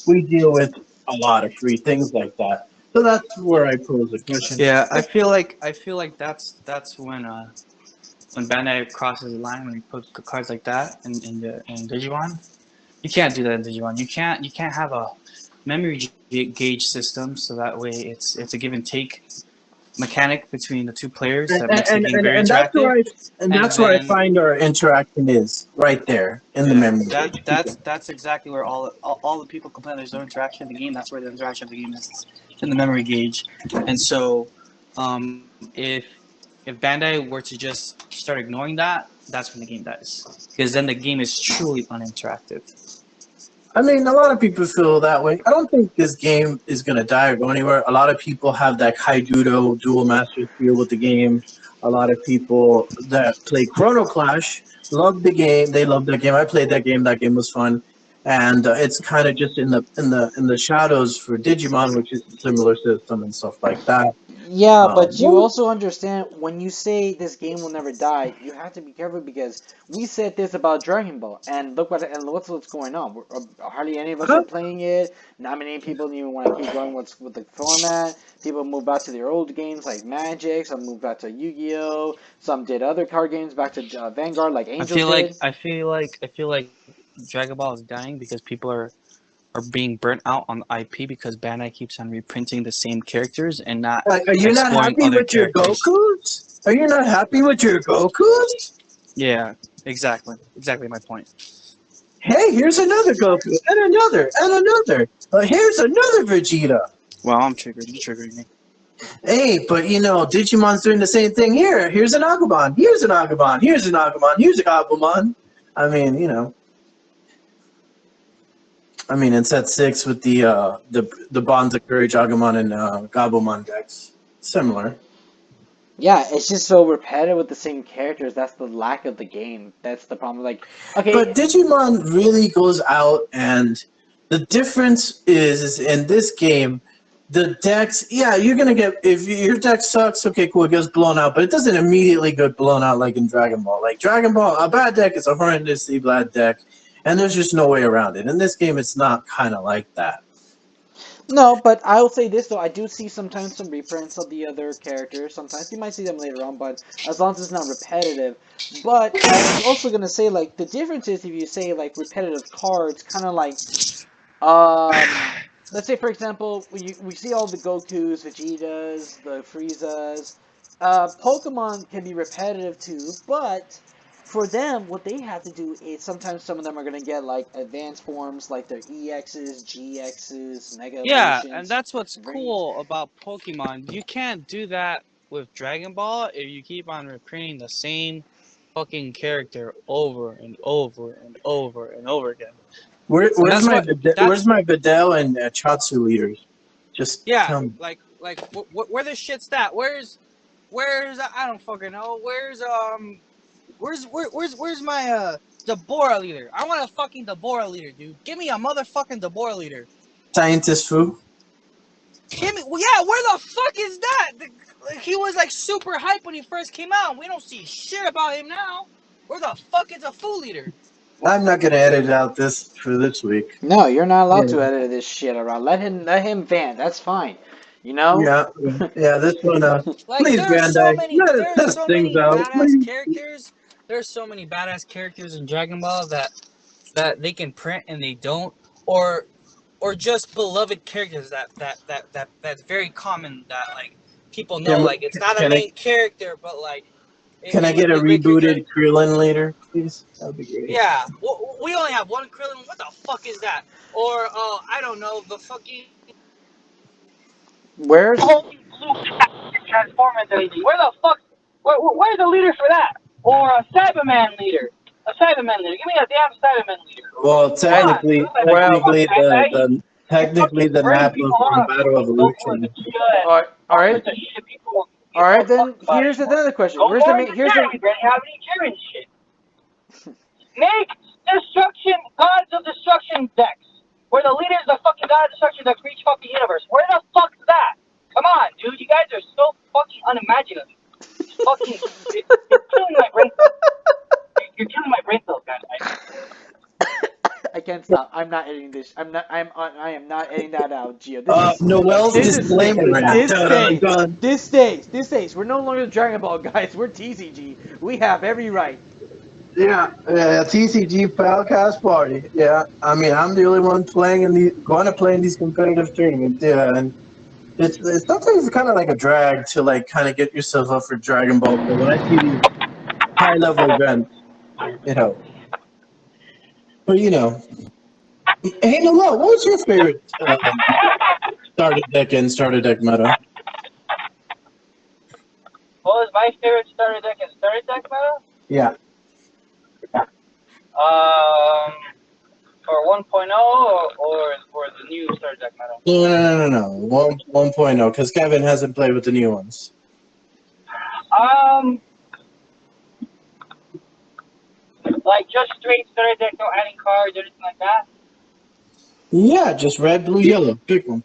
We deal with a lot of free things like that. So that's where I pose the question. Yeah, I feel like that's when Bandai crosses the line when he puts cards like that in Digimon. You can't do that in Digimon. You can't have a memory gauge system so that way it's a give and take mechanic between the two players And that makes the game very and that's interactive. And where I then find our interaction is right there in the yeah, memory gauge. that's exactly where all the people complain there's no interaction in the game. That's where the interaction of the game is in the memory gauge. And so, if Bandai were to just start ignoring that, that's when the game dies because then the game is truly uninteractive. I mean, a lot of people feel that way. I don't think this game is going to die or go anywhere. A lot of people have that Kaijudo dual master feel with the game. A lot of people that play Chrono Clash love the game. They love that game. I played that game. That game was fun, and it's kind of just in the shadows for Digimon, which is a similar system and stuff like that. Yeah, but you Well, also understand when you say this game will never die, you have to be careful because we said this about Dragon Ball, and what's going on. Hardly any of us are huh? playing it. Not many people even want to keep going with the format. People move back to their old games like Magic. Some moved back to Yu-Gi-Oh. Some did other card games back to Vanguard like Angels did. I feel like Dragon Ball is dying because people are being burnt out on IP because Bandai keeps on reprinting the same characters and not Are you not exploring happy other with your characters. Gokus? Are you not happy with your Gokus? Yeah, exactly my point. Hey, here's another Goku, and another. Here's another Vegeta. Well, I'm triggered. You're triggering me. Hey, but Digimon's doing the same thing here. Here's an Agumon. Here's an Agumon. Here's an Agumon. Here's a Gabumon. I mean, in set 6 with the Bonds of Courage Agumon and Gabumon decks, similar. Yeah, it's just so repetitive with the same characters. That's the lack of the game. That's the problem. Like, But okay, Digimon really goes out, and the difference is in this game, the decks. Yeah, you're gonna get if your deck sucks. Okay, cool, it gets blown out, but it doesn't immediately get blown out like in Dragon Ball. Like Dragon Ball, a bad deck is a horrendously bad deck, and there's just no way around it. In this game, it's not kind of like that. no, but I'll say this though. I do see sometimes some reprints of the other characters. Sometimes you might see them later on, but as long as it's not repetitive. But I was also gonna say like the difference is if you say like repetitive cards, kind of like um, let's say for example, we see all the Gokus, Vegetas, the Friezas. Pokemon can be repetitive too, but for them, what they have to do is sometimes some of them are gonna get like advanced forms, like their EXs, GXs, Mega Yeah, and Evolutions, that's what's Rings. cool about Pokemon. You can't do that with Dragon Ball if you keep on reprinting the same fucking character over and over and over and over again. And that's what Where's that's my Videl and Chatsu leaders? Just yeah, tell me. where the shit's that? Where's I don't fucking know. Where's my Deborah leader? I want a fucking Deborah leader, dude. Give me a motherfucking Deborah leader. Scientist Fu. Give me, well, yeah. Where the fuck is that? He was like super hype when he first came out. We don't see shit about him now. Where the fuck is a Fu leader? I'm not gonna edit out this for this week. No, you're not allowed Yeah. to edit this shit around. Let him vent. That's fine. You know? Yeah, yeah. This one, Like please, Bandai, let us test things out, please. there's so many badass characters in Dragon Ball that they can print and they don't, or just beloved characters that's very common that like people know, Can like it's not a can I main character, but like can I it would get a be a great character. rebooted Krillin later, please? That'd be great. Yeah, we only have one Krillin. What the fuck is that? Or I don't know, the fucking Where's Holy Blue Transformers anything. Where the fuck? Where's the leader for that? Or a Cyberman leader? A Cyberman leader. Give me a damn Cyberman leader. Well, Come I on, dude. Like, what the well, fuck, man? You technically fucking the bring Nappa people from on Battle so full of Evolution. shit. all All right. sorts of shit people All give no right, then fuck about here's anymore. another question. Go Where's the more main? into Here's the Jiren, Granny. Have any Jiren shit. Make destruction, gods of destruction decks. Where the leader is the fucking god of destruction decks for each fucking universe. Where the fuck's that? Come on, dude. You guys are so fucking unimaginative. It's fucking. You're killing my brain cells. You're killing my brain cells, guys. I can't stop. I'm not editing this. I am not editing that out, Gio. This is. Noel's This is stay. disclaimer. This Dun, dun, stays. dun. This stays. This stays. We're no longer Dragon Ball guys. We're TCG. We have every right. Yeah, yeah, TCG Podcast Party. Yeah, I mean, I'm the only one going to play in these competitive tournaments. Yeah, and it's sometimes kind of like a drag to like kind of get yourself up for Dragon Ball. But when I see these high level events, it helps. But hey Noel, what was your favorite starter deck and starter deck meta? What was my favorite starter deck and starter deck meta? Yeah. For 1.0 or for the new starter deck meta? No. 1.0, because Kevin hasn't played with the new ones. Like just straight starter deck, no adding cards, anything like that. Yeah, just red, blue, yellow. Pick one.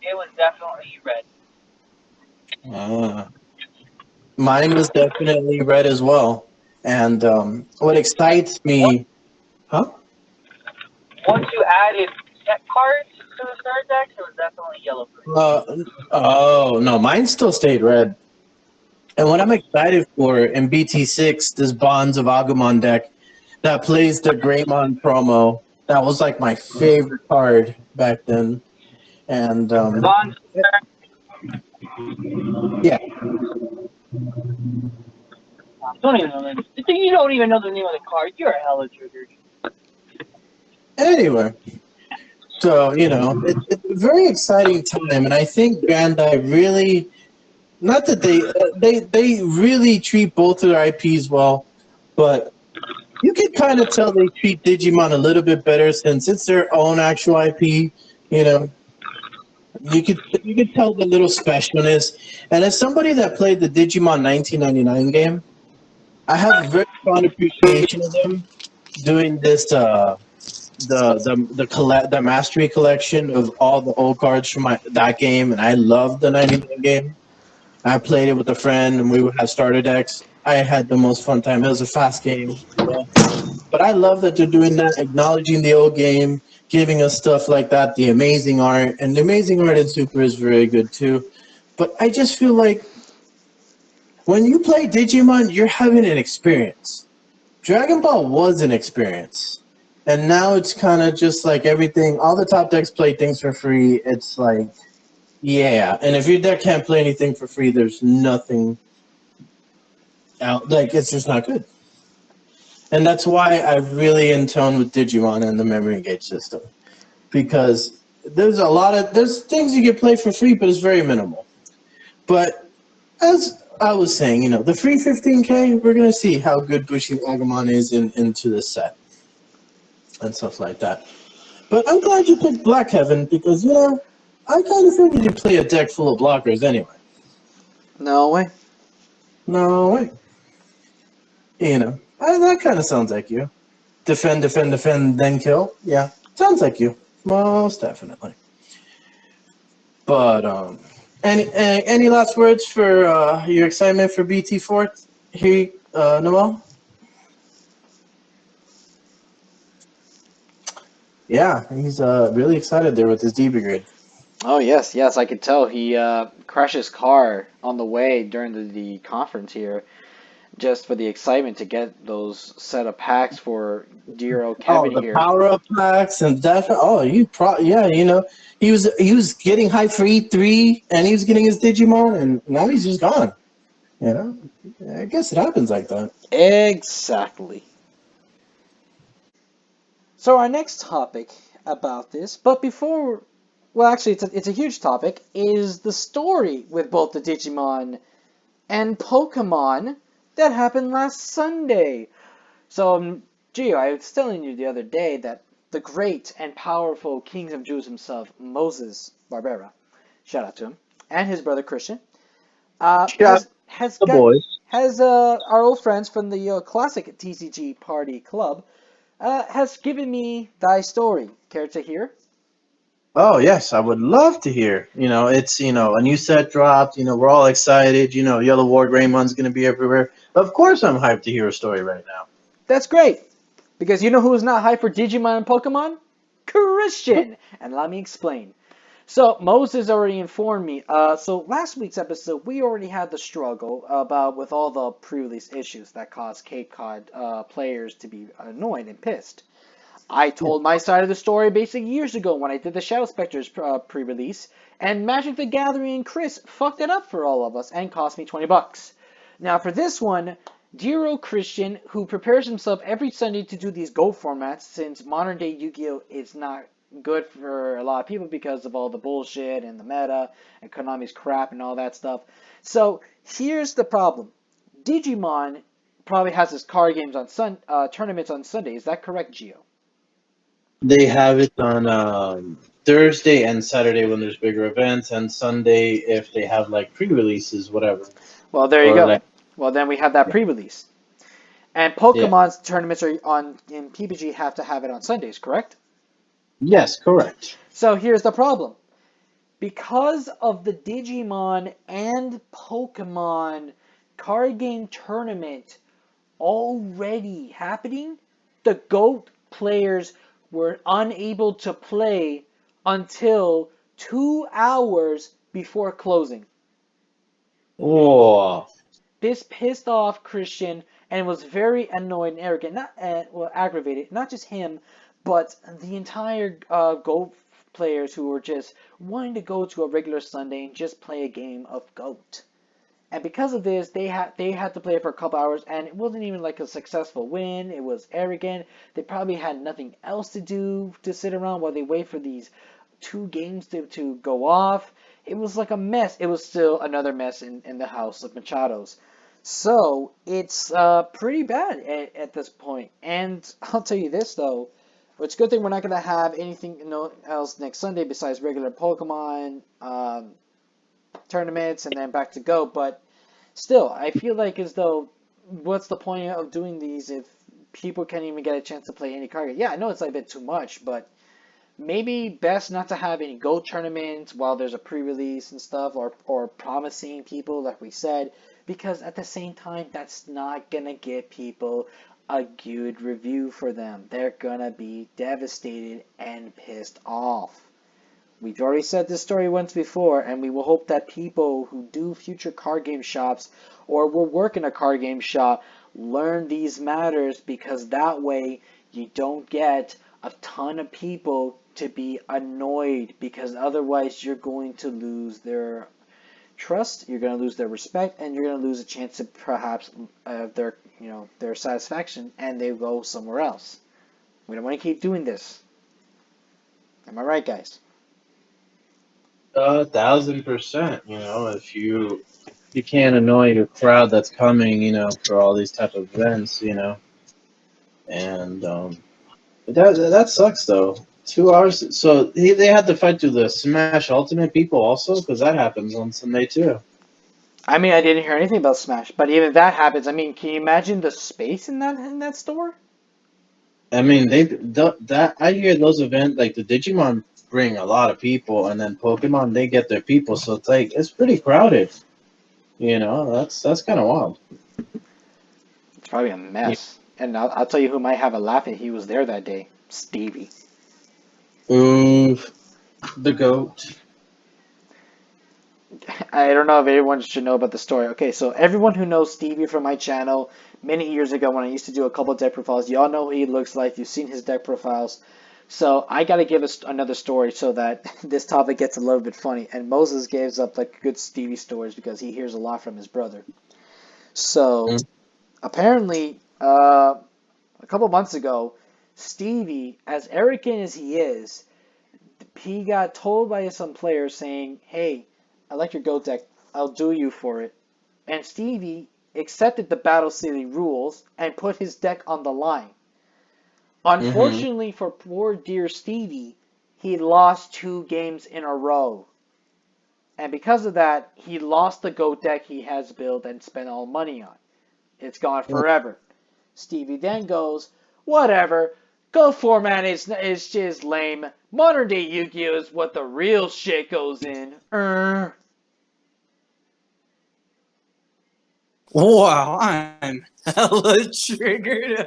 It was definitely red. Mine was definitely red as well. And what excites me, huh? Once you added set cards to the starter deck, it was definitely yellow. Oh no, mine still stayed red. And what I'm excited for in BT6, this Bonds of Agumon deck that plays the Greymon promo. That was like my favorite card back then. And Bonds. yeah. Don't even know that. You don't even know the name of the card. You're a hella triggered. Anyway, so it's a very exciting time, and I think Bandai really, not that they really treat both of their IPs well, but you can kind of tell they treat Digimon a little bit better since it's their own actual IP. You know, you could tell the little specialness. And as somebody that played the Digimon 1999 game, I have a very fond appreciation of them doing this. The mastery collection of all the old cards from that game, and I loved the 99 game. I played it with a friend, and we would have starter decks. I had the most fun time. It was a fast game, but I love that they're doing that, acknowledging the old game, giving us stuff like that, the amazing art, and the amazing art in Super is very good too. But I just feel like when you play Digimon, you're having an experience. Dragon Ball was an experience. And now it's kind of just like everything, all the top decks play things for free. It's like, yeah. And if your deck can't play anything for free, there's nothing out. Like, it's just not good. And that's why I really in tone with Digimon and the memory gauge system. Because there's things you can play for free, but it's very minimal. But as I was saying, the free 15K, we're going to see how good Bushi Agumon is into this set. And stuff like that. But I'm glad you picked Black Heaven because, I kind of figured you'd play a deck full of blockers anyway. No way. No way. That kind of sounds like you. Defend, then kill. Yeah, sounds like you. Most definitely. But, any last words for your excitement for BT4 here, Noel? Yeah, he's really excited there with his DB grid. Oh yes, yes, I could tell. He crashed his car on the way during the conference here, just for the excitement to get those set of packs for dear old Oh, Kevin the here. power up packs and that. Oh, yeah, he was getting hyped for E3 and he was getting his Digimon and now he's just gone. You know, I guess it happens like that. Exactly. So our next topic about this, but before, well, actually, it's a huge topic, is the story with both the Digimon and Pokemon that happened last Sunday. So, Gio, I was telling you the other day that the great and powerful King of Jews himself, Moses Barbera, shout out to him, and his brother Christian, Shut has the got boys. has our old friends from the classic TCG Party Club has given me thy story. Care to hear? Oh yes, I would love to hear. It's a new set dropped. We're all excited. Yellow Ward Raymon's gonna be everywhere. Of course, I'm hyped to hear a story right now. That's great, because you know who's not hyped for Digimon and Pokemon? Christian! And let me explain. So Moses already informed me. So last week's episode, we already had the struggle about with all the pre-release issues that caused Cape Cod players to be annoyed and pissed. I Yeah. told my side of the story basically years ago when I did the Shadow Specters pre-release, and Magic the Gathering and Chris fucked it up for all of us and cost me $20. Now for this one, Jiro Christian, who prepares himself every Sunday to do these Go formats, since modern day Yu-Gi-Oh is not good for a lot of people because of all the bullshit and the meta and Konami's crap and all that stuff. So here's the problem: Digimon probably has his card games on tournaments on Sunday. Is that correct, Gio? They have it on Thursday and Saturday when there's bigger events, and Sunday if they have like pre-releases, whatever, Well, there you or go. like Well, then we have that yeah, pre-release. And yeah. Pokemon's tournaments are on in PPG have to have it on Sundays, correct? Yes, correct. So here's the problem. Because of the Digimon and Pokemon card game tournament already happening, the GOAT players were unable to play until 2 hours before closing. Oh, This pissed off Christian and was very annoyed and arrogant, not well aggravated. Not just him, but the entire Go players who were just wanting to go to a regular Sunday and just play a game of Goat. And because of this, they had to play it for a couple hours, and it wasn't even like a successful win. It was arrogant. They probably had nothing else to do to sit around while they wait for these two games to go off. It was like a mess. It was still another mess in the house of Machados. So it's pretty bad at this point. And I'll tell you this though, it's a good thing we're not gonna have anything else next Sunday besides regular Pokemon tournaments and then back to Go. But still, I feel like as though what's the point of doing these if people can't even get a chance to play any card game? Yeah, I know it's like a bit too much, but maybe best not to have any Go tournaments while there's a pre-release and stuff, or promising people like we said, because at the same time that's not gonna get people a good review for them. They're gonna be devastated and pissed off. We've already said this story once before, and we will hope that people who do future card game shops or will work in a card game shop learn these matters, because that way you don't get a ton of people to be annoyed, because otherwise you're going to lose their trust, you're going to lose their respect, and you're going to lose a chance to perhaps their satisfaction, and they go somewhere else. We don't want to keep doing this. Am I right, guys? 1,000%. If you can't annoy your crowd that's coming, for all these type of events, and that sucks though. 2 hours. So they had to fight through the Smash Ultimate people also, because that happens on Sunday too. I mean, I didn't hear anything about Smash, but even if that happens, I mean, can you imagine the space in that store? I mean, that I hear those events like the Digimon bring a lot of people, and then Pokemon they get their people, so it's pretty crowded. That's kind of wild. It's probably a Yeah. mess. And I'll tell you who might have a laugh if he was there that day. Stevie. Ooh, the goat. I don't know if everyone should know about the story. Okay, so everyone who knows Stevie from my channel many years ago when I used to do a couple deck profiles, y'all know what he looks like. You've seen his deck profiles. So I got to give us another story so that this topic gets a little bit funny. And Moses gives up like good Stevie stories because he hears a lot from his brother. So apparently, a couple months ago, Stevie, as arrogant as he got told by some players saying, "Hey, I like your goat deck. I'll do you for it." And Stevie accepted the Battle City rules and put his deck on the line. Mm-hmm. Unfortunately for poor dear Stevie, he lost 2 games in a row. And because of that, he lost the GOAT deck he has built and spent all money on. It's gone forever. Stevie then goes, "Whatever. GOAT format is just lame. Modern day Yu-Gi-Oh! Is what the real shit goes in." Wow, I'm hella triggered.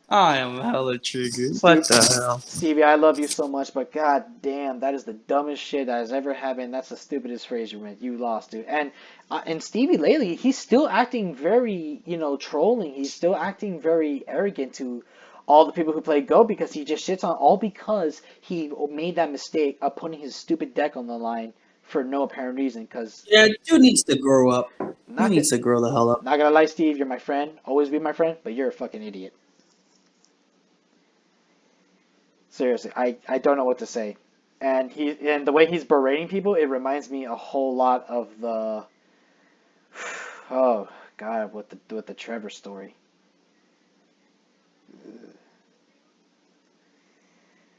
I am hella triggered. What Steve, the hell? Stevie, I love you so much, but god damn, that is the dumbest shit that has ever happened. That's the stupidest phrase you meant. You lost, dude. And Stevie lately, he's still acting very, trolling. He's still acting very arrogant to all the people who play Go because he just shits on all because he made that mistake of putting his stupid deck on the line for no apparent reason. Because Yeah, dude needs to grow up. He not needs gonna, to grow the hell up. not gonna lie, Steve, you're my friend. Always be my friend, but you're a fucking idiot. Seriously, I don't know what to say. And the way he's berating people, it reminds me a whole lot of the oh god with the Trevor story.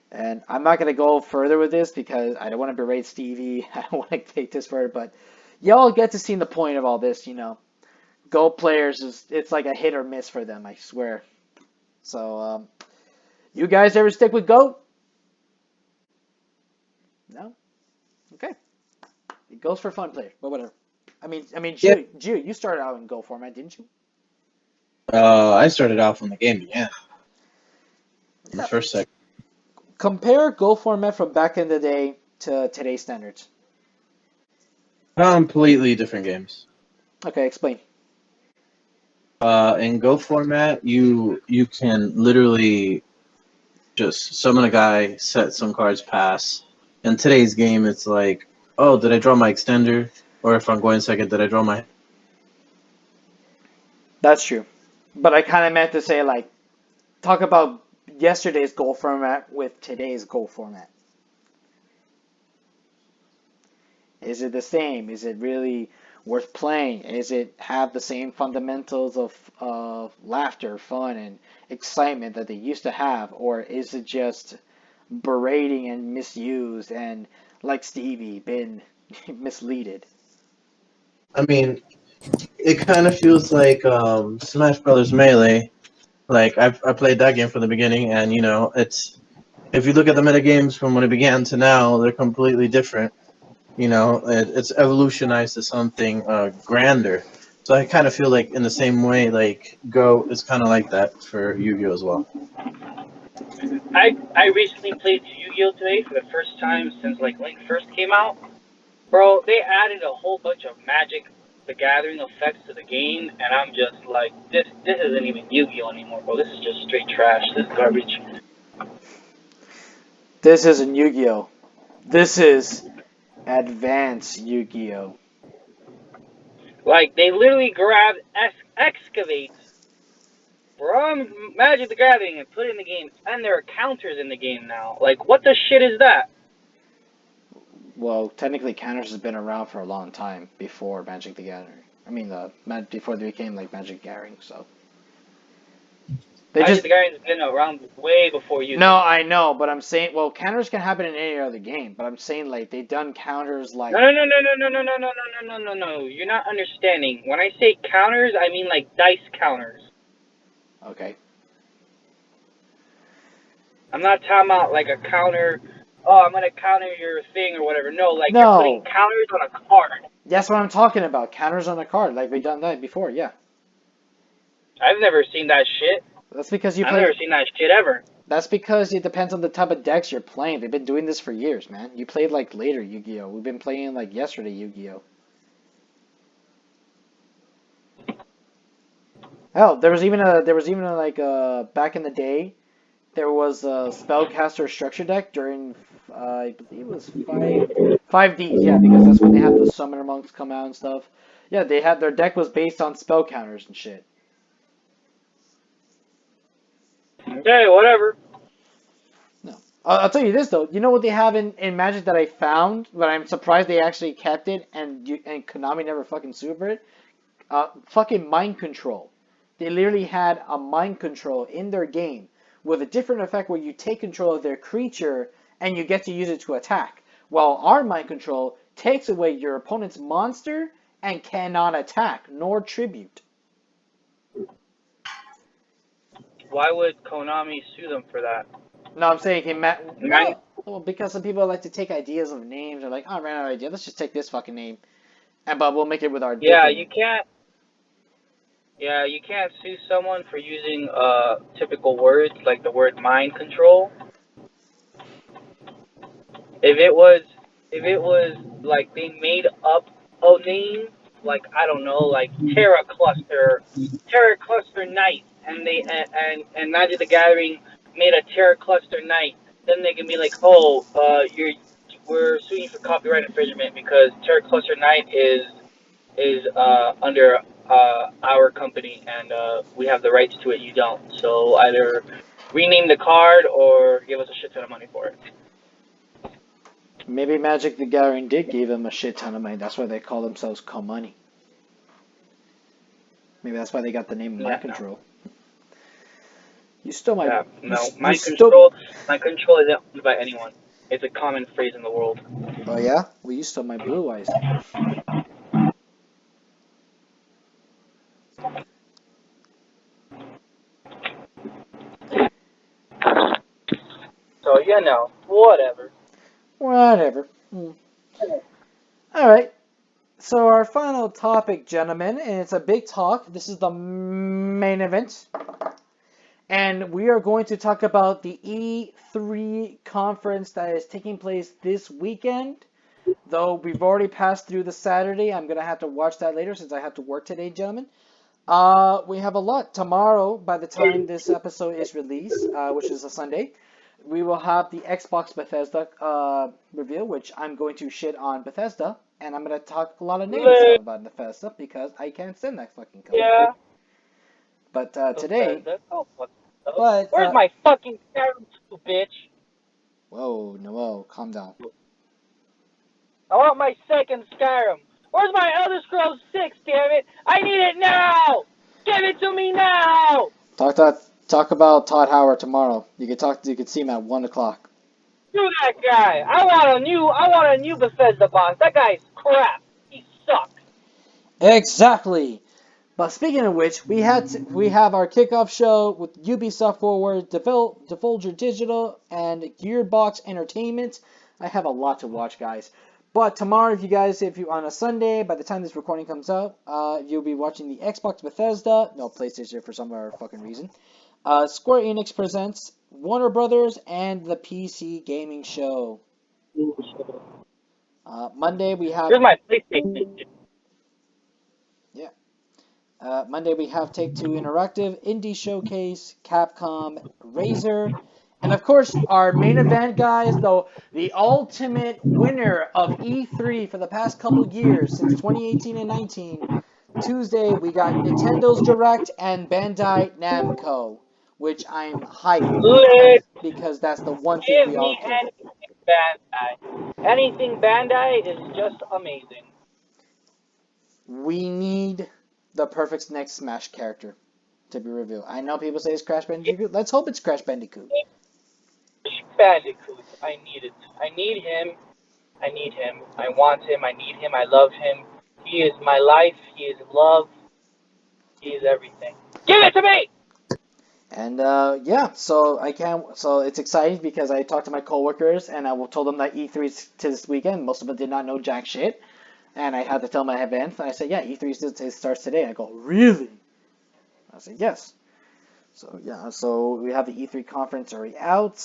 And I'm not gonna go further with this because I don't want to berate Stevie. I don't want to take this further, but y'all get to see the point of all this. Go players is it's like a hit or miss for them, I swear. So you guys ever stick with GOAT? No? Okay. It goes for fun players, but whatever. Yeah. Jew, you started out in Go format, didn't you? I started off when the game began. The Yeah. first second. Compare Go format from back in the day to today's standards. Completely different games. Okay, explain. In Go format, you can literally just summon a guy, set some cards, pass. In today's game, it's like, oh, did I draw my extender? Or if I'm going second, did I draw my? That's true. But I kind of meant to say, like, talk about yesterday's Go format with today's Go format. Is it the same? Is it really worth playing? Is it have the same fundamentals of laughter, fun, and excitement that they used to have? Or is it just berating and misused and, like Stevie, been misleaded? I mean, it kind of feels like Smash Brothers Melee. Like I played that game from the beginning, and it's if you look at the meta games from when it began to now, they're completely different. It's evolutionized to something grander. So I kind of feel like in the same way, like Go is kind of like that for Yu-Gi-Oh as well. I recently played Yu-Gi-Oh today for the first time since like Link first came out. Bro, they added a whole bunch of Magic the Gathering effects to the game, and I'm just like, this isn't even Yu-Gi-Oh anymore, bro. This is just straight trash. This is garbage. This isn't Yu-Gi-Oh! This is Advanced Yu-Gi-Oh! Like they literally grabbed excavates from Magic the Gathering and put it in the game, and there are counters in the game now. Like, what the shit is that? Well, technically, counters has been around for a long time before Magic the Gathering. Before they became like Magic the Gathering. So they Magic just the Gathering's been around way before no, Yu-Gi-Oh. I know, but I'm saying, well, counters can happen in any other game, but I'm saying like they've done counters No, like no, no, no, no, no, no, no, no, no, no, no, no. You're not understanding. When I say counters, I mean like dice counters. okay, I'm not talking about like a counter. Oh, I'm gonna counter your thing or whatever. No, like you're putting no, counters on a card. that's what I'm talking about. Counters on a card, like we've done that before. Yeah, I've never seen that shit. that's because you I've never play. seen that shit ever. That's because it depends on the type of decks you're playing. They've been doing this for years, man. You played like later Yu-Gi-Oh. We've been playing like yesterday Yu-Gi-Oh. Hell, there was even a like back in the day there was a spellcaster structure deck during I believe it was five Ds, yeah, because that's when they had the summoner monks come out and stuff. Yeah, they had their deck was based on spell counters and shit. Okay, whatever. No. I'll tell you this though. You know what they have in Magic that I found, but I'm surprised they actually kept it and Konami never fucking sued for it. Fucking mind control. They literally had a mind control in their game with a different effect where you take control of their creature and you get to use it to attack. While our mind control takes away your opponent's monster and cannot attack nor tribute. Why would Konami sue them for that? No, I'm saying, hey, Matt, Right? well, because some people like to take ideas of names. They're like, oh, I ran out of idea. Let's just take this fucking name, but we'll make it with our Yeah, different you name. can't. Yeah, you can't sue someone for using typical words like the word mind control. If it was, if it was like they made up a name, like I don't know, like Terra Cluster Night, and Magic the Gathering made a Terra Cluster Night, then they can be like, oh, we're suing you for copyright infringement because Terra Cluster Night is under our company and we have the rights to it. You don't. So either rename the card or give us a shit ton of money for it. Maybe Magic the Gathering did give them a shit ton of money. That's why they call themselves Money. Maybe that's why they got the name Yeah, Mind Control. You stole my. yeah, You, no. you stole. My control isn't owned by anyone. It's a common phrase in the world. Oh yeah. Well, you stole my Blue Eyes. So whatever. Whatever. All right. So our final topic, gentlemen, and it's a big talk. This is the main event. And we are going to talk about the E3 conference that is taking place this weekend. Though we've already passed through the Saturday, I'm going to have to watch that later since I have to work today, gentlemen. We have a lot. Tomorrow, by the time this episode is released, which is a Sunday, we will have the Xbox Bethesda reveal, which I'm going to shit on Bethesda. And I'm going to talk a lot of negative stuff about Bethesda because I can't stand that fucking company. Yeah. But today, Where's but my fucking Skyrim 2, bitch? whoa, Noel, calm down. I want my second Skyrim. Where's my Elder Scrolls 6, damn it? I need it now! Give it to me now! Talk about Todd Howard tomorrow. You can see him at 1 o'clock. Do that guy. I want a new Bethesda boss. That guy's crap. He sucks. Exactly. But speaking of which, we have our kickoff show with Ubisoft Forward, Devolver Digital, and Gearbox Entertainment. I have a lot to watch, guys. But tomorrow, if you on a Sunday, by the time this recording comes out, you'll be watching the Xbox Bethesda, no PlayStation for some fucking reason. Square Enix presents Warner Brothers and the PC Gaming Show. Monday we have. Here's my PlayStation. Yeah. Monday we have Take-Two Interactive, Indie Showcase, Capcom, Razer, and of course our main event, guys, though the ultimate winner of E3 for the past couple years, since 2018 and 19, Tuesday we got Nintendo's Direct and Bandai Namco, which I'm hyped Lit. because that's the one thing Give we all me get. anything Bandai. Anything Bandai is just amazing. We need the perfect next Smash character to be revealed. I know people say it's Crash Bandicoot. Let's hope it's Crash Bandicoot. Bandicoot. I need it. I need him. I need him. I want him. I need him. I love him. He is my life. He is love. He is everything. Give it to me! And yeah, so I can't. So it's exciting because I talked to my coworkers and I told them that E3 is to this weekend. Most of them did not know jack shit, and I had to tell my event. And I said, yeah, E3 starts today. I go, really? I said, yes. So yeah, so we have the E3 conference already out.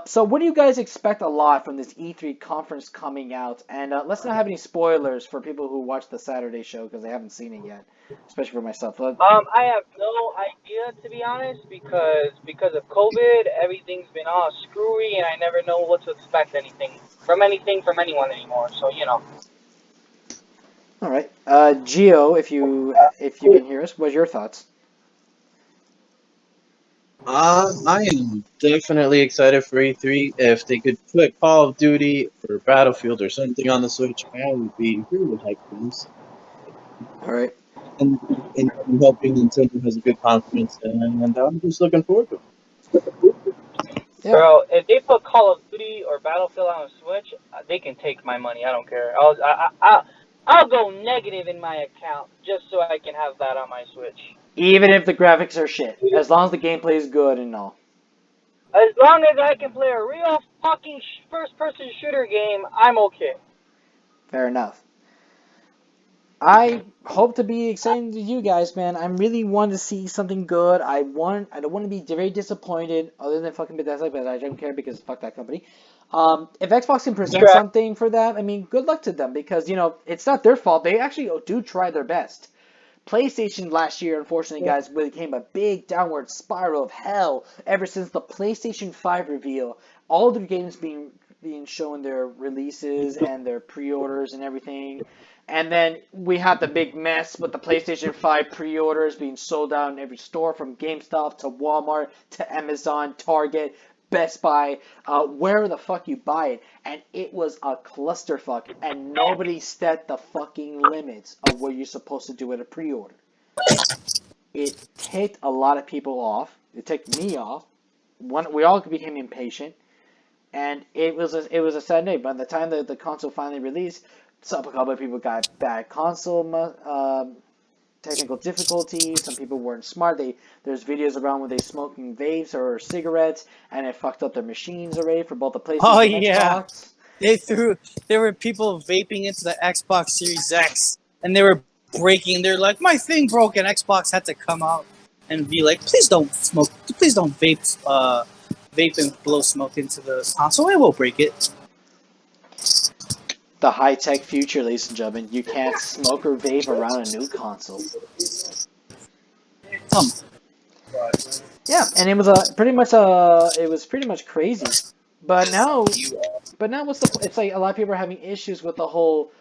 So what do you guys expect a lot from this E3 conference coming out? And let's not have any spoilers for people who watch the Saturday show because they haven't seen it yet, especially for myself. I have no idea to be honest because of COVID, everything's been all screwy, and I never know what to expect anything from anyone anymore. So All right, Gio, if you can hear us, what's your thoughts? I am definitely excited for E3. If they could put Call of Duty or Battlefield or something on the Switch, I would be really hyped for this. All right, And, I'm hoping Nintendo has a good conference, and I'm just looking forward to it. yeah, bro, if they put Call of Duty or Battlefield on a Switch, they can take my money. I don't care. I'll go negative in my account just so I can have that on my Switch. even if the graphics are shit, as long as the gameplay is good and all. As long as I can play a real fucking first-person shooter game, I'm okay. Fair enough. I hope to be excited to you guys, man. I really want to see something good. I don't want to be very disappointed, other than fucking Bethesda, but I don't care because fuck that company. If Xbox can present Trash. something for that, I mean, good luck to them because it's not their fault. They actually do try their best. PlayStation last year, unfortunately, guys, became a big downward spiral of hell ever since the PlayStation 5 reveal. All their games being shown their releases and their pre-orders and everything. And then we had the big mess with the PlayStation 5 pre-orders being sold out in every store from GameStop to Walmart to Amazon, Target, Best Buy, where the fuck you buy it. And it was a clusterfuck. And nobody set the fucking limits of what you're supposed to do with a pre-order. It ticked a lot of people off. It ticked me off. We all became impatient. And it was a sad day. By the time the console finally released, a couple of people got bad console technical difficulties. Some people weren't smart. There's videos around where they smoking vapes or cigarettes, and it fucked up their machines already for both the Oh PlayStation and yeah, Xbox. there were people vaping into the Xbox Series X, and they were breaking. They're like, my thing broke, and Xbox had to come out and be like, please don't smoke, please don't vape and blow smoke into the console. It will break it. The high tech future, ladies and gentlemen. You can't smoke or vape around a new console. Come. Yeah, and it was pretty much crazy. But now, what's the? It's like a lot of people are having issues with the whole.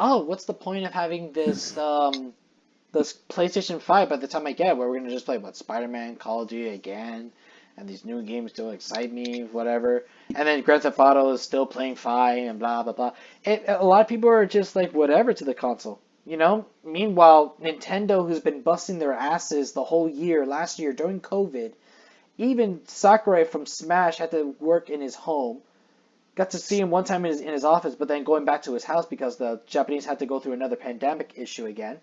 Oh, what's the point of having this PlayStation 5 by the time I get it, where we're gonna just play what Spider-Man, Call of Duty again, and these new games still excite me, whatever. And then Grand Theft Auto is still playing fine and blah blah blah. A lot of people are just like whatever to the console, you know. Meanwhile, Nintendo, who's been busting their asses the whole year, last year during COVID, even Sakurai from Smash had to work in his home. Got to see him one time in his office, but then going back to his house because the Japanese had to go through another pandemic issue again.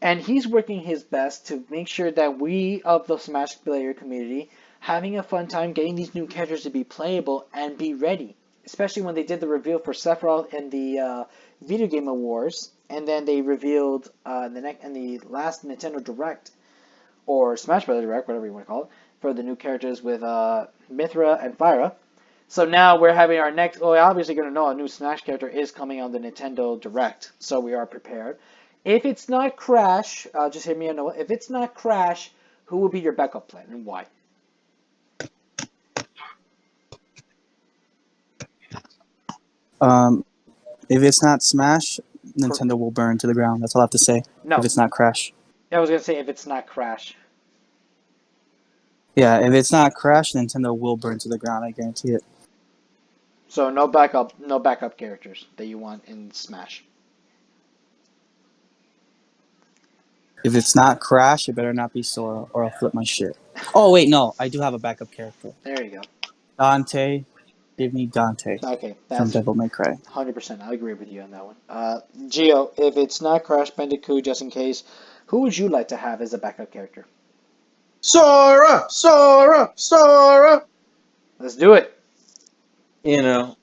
And he's working his best to make sure that we of the Smash player community having a fun time getting these new characters to be playable and be ready. Especially when they did the reveal for Sephiroth in the Video Game Awards, and then they revealed in the last Nintendo Direct or Smash Bros. Direct, whatever you want to call it, for the new characters with Mithra and Fyra. So now we're having our next. Well, we're obviously going to know a new Smash character is coming on the Nintendo Direct, so we are prepared. If it's not Crash, just hear me know. If it's not Crash, who will be your backup plan and why? Um, if it's not Smash, Nintendo will burn to the ground. That's all I have to say. If No, it's not Crash. I was going to say if it's not Crash. Yeah, if it's not Crash, Nintendo will burn to the ground. I guarantee it. So no backup characters that you want in Smash. If it's not Crash, it better not be Sora, or I'll flip my shit. Oh wait, no, I do have a backup character. There you go. Dante, give me Dante Okay, from that's Devil May Cry. 100%. I agree with you on that one. Gio, if it's not Crash Bandicoot, just in case, who would you like to have as a backup character? Sora, Sora, Sora. Let's do it.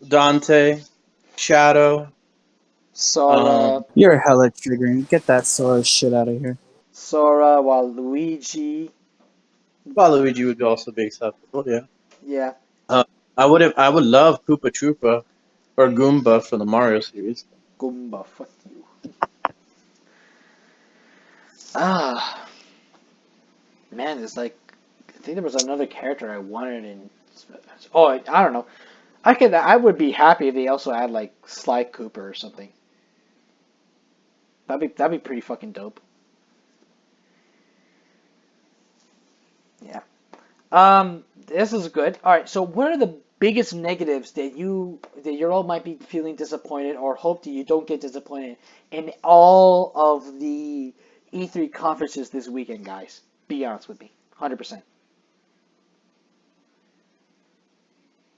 Dante, Shadow. Sora, You're hella triggering. Get that Sora shit out of here. Sora, Waluigi. Waluigi would also be acceptable. Yeah. Yeah, Uh, I would love Koopa Troopa or Goomba from the Mario series. Goomba, fuck you. Ah, man, it's like I think there was another character I wanted in. Oh, I don't know. I would be happy if they also had like Sly Cooper or something. That'd be pretty fucking dope. Yeah. This is good. All right. So, what are the biggest negatives that you all might be feeling disappointed or hope that you don't get disappointed in all of the E3 conferences this weekend, guys? Be honest with me, 100%.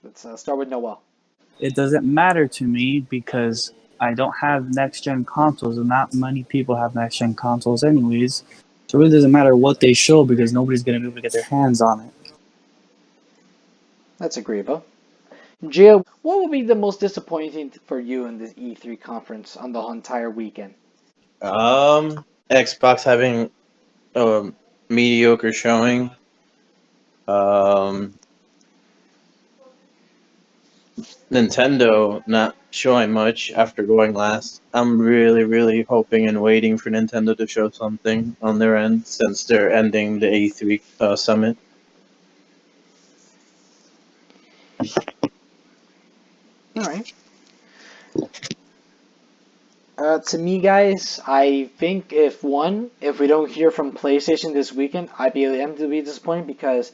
Let's start with Noel. It doesn't matter to me because I don't have next gen consoles, and not many people have next gen consoles, anyways. So it really doesn't matter what they show because nobody's gonna be able to get their hands on it. That's agreeable. Gia, what would be the most disappointing for you in this E3 conference on the entire weekend? Xbox having a mediocre showing. Um, Nintendo not showing much after going last. I'm really, really hoping and waiting for Nintendo to show something on their end since they're ending the A3 summit. All right. To me, guys, I think if we don't hear from PlayStation this weekend, am to be disappointed because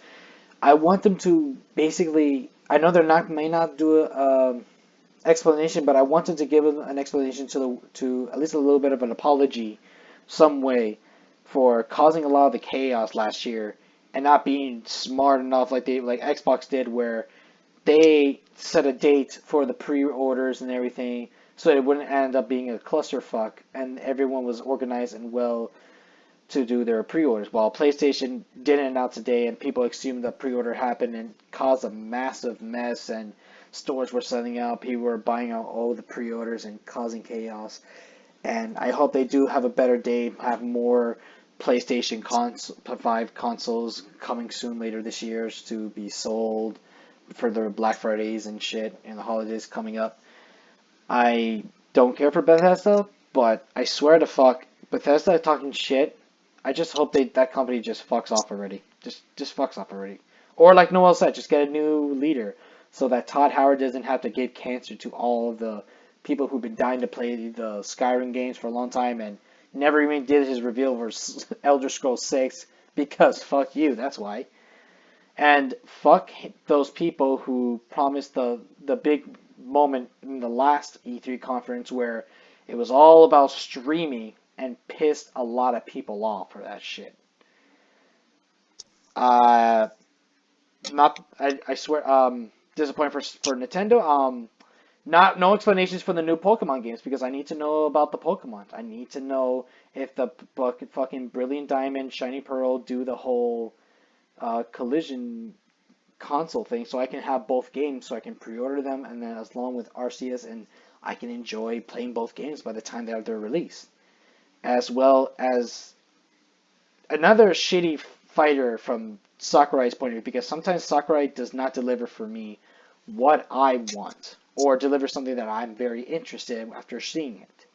I want them to basically. I know they're not may not do a explanation, but I want them to give them an explanation to at least a little bit of an apology, some way, for causing a lot of the chaos last year and not being smart enough like Xbox did, where they set a date for the pre-orders and everything so it wouldn't end up being a clusterfuck and everyone was organized and well to do their pre-orders. While PlayStation didn't announce a day and people assumed the pre-order happened and caused a massive mess and stores were selling out, people were buying out all the pre-orders and causing chaos. And I hope they do have a better day, have more PlayStation 5 consoles coming soon later this year to be sold for the Black Fridays and shit and the holidays coming up. I don't care for Bethesda, but I swear to fuck, Bethesda talking shit. I just hope that company just fucks off already. Just fucks off already. Or like Noel said, just get a new leader so that Todd Howard doesn't have to give cancer to all of the people who've been dying to play the Skyrim games for a long time and never even did his reveal for Elder Scrolls 6 because fuck you, that's why. And fuck those people who promised the big moment in the last E3 conference where it was all about streaming and pissed a lot of people off for that shit. Uh, not I swear disappointed for Nintendo. Not no explanations for the new Pokemon games because I need to know about the Pokemon. I need to know if the fucking Brilliant Diamond, Shiny Pearl do the whole collision console thing so I can have both games so I can pre-order them and then as long with RCS and I can enjoy playing both games by the time they're released. As well as another shitty fighter from Sakurai's point of view because sometimes Sakurai does not deliver for me what I want or deliver something that I'm very interested in after seeing it.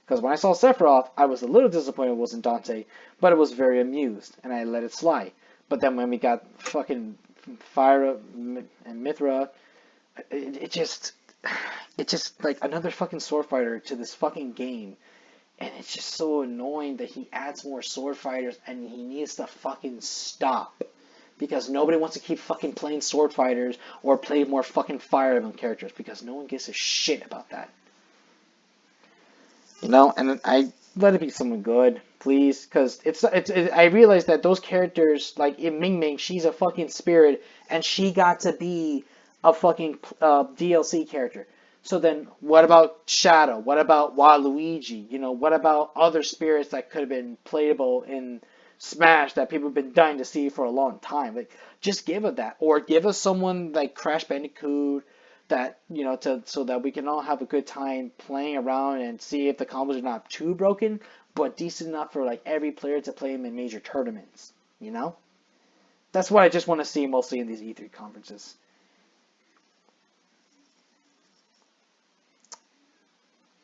Because when I saw Sephiroth, I was a little disappointed it wasn't Dante, but I was very amused and I let it slide. But then when we got fucking Fyra and Mithra, it just like another fucking sword fighter to this fucking game, and it's just so annoying that he adds more sword fighters and he needs to fucking stop because nobody wants to keep fucking playing sword fighters or play more fucking Fire Emblem characters because no one gives a shit about that. And I let it be someone good, please, because I realize that those characters, like in Ming Ming, she's a fucking spirit, and she got to be a fucking DLC character. So then, what about Shadow? What about Waluigi? What about other spirits that could have been playable in Smash that people have been dying to see for a long time? Like, just give us that, or give us someone like Crash Bandicoot that to so that we can all have a good time playing around and see if the combos are not too broken, but decent enough for like every player to play them in major tournaments. That's what I just want to see mostly in these E3 conferences.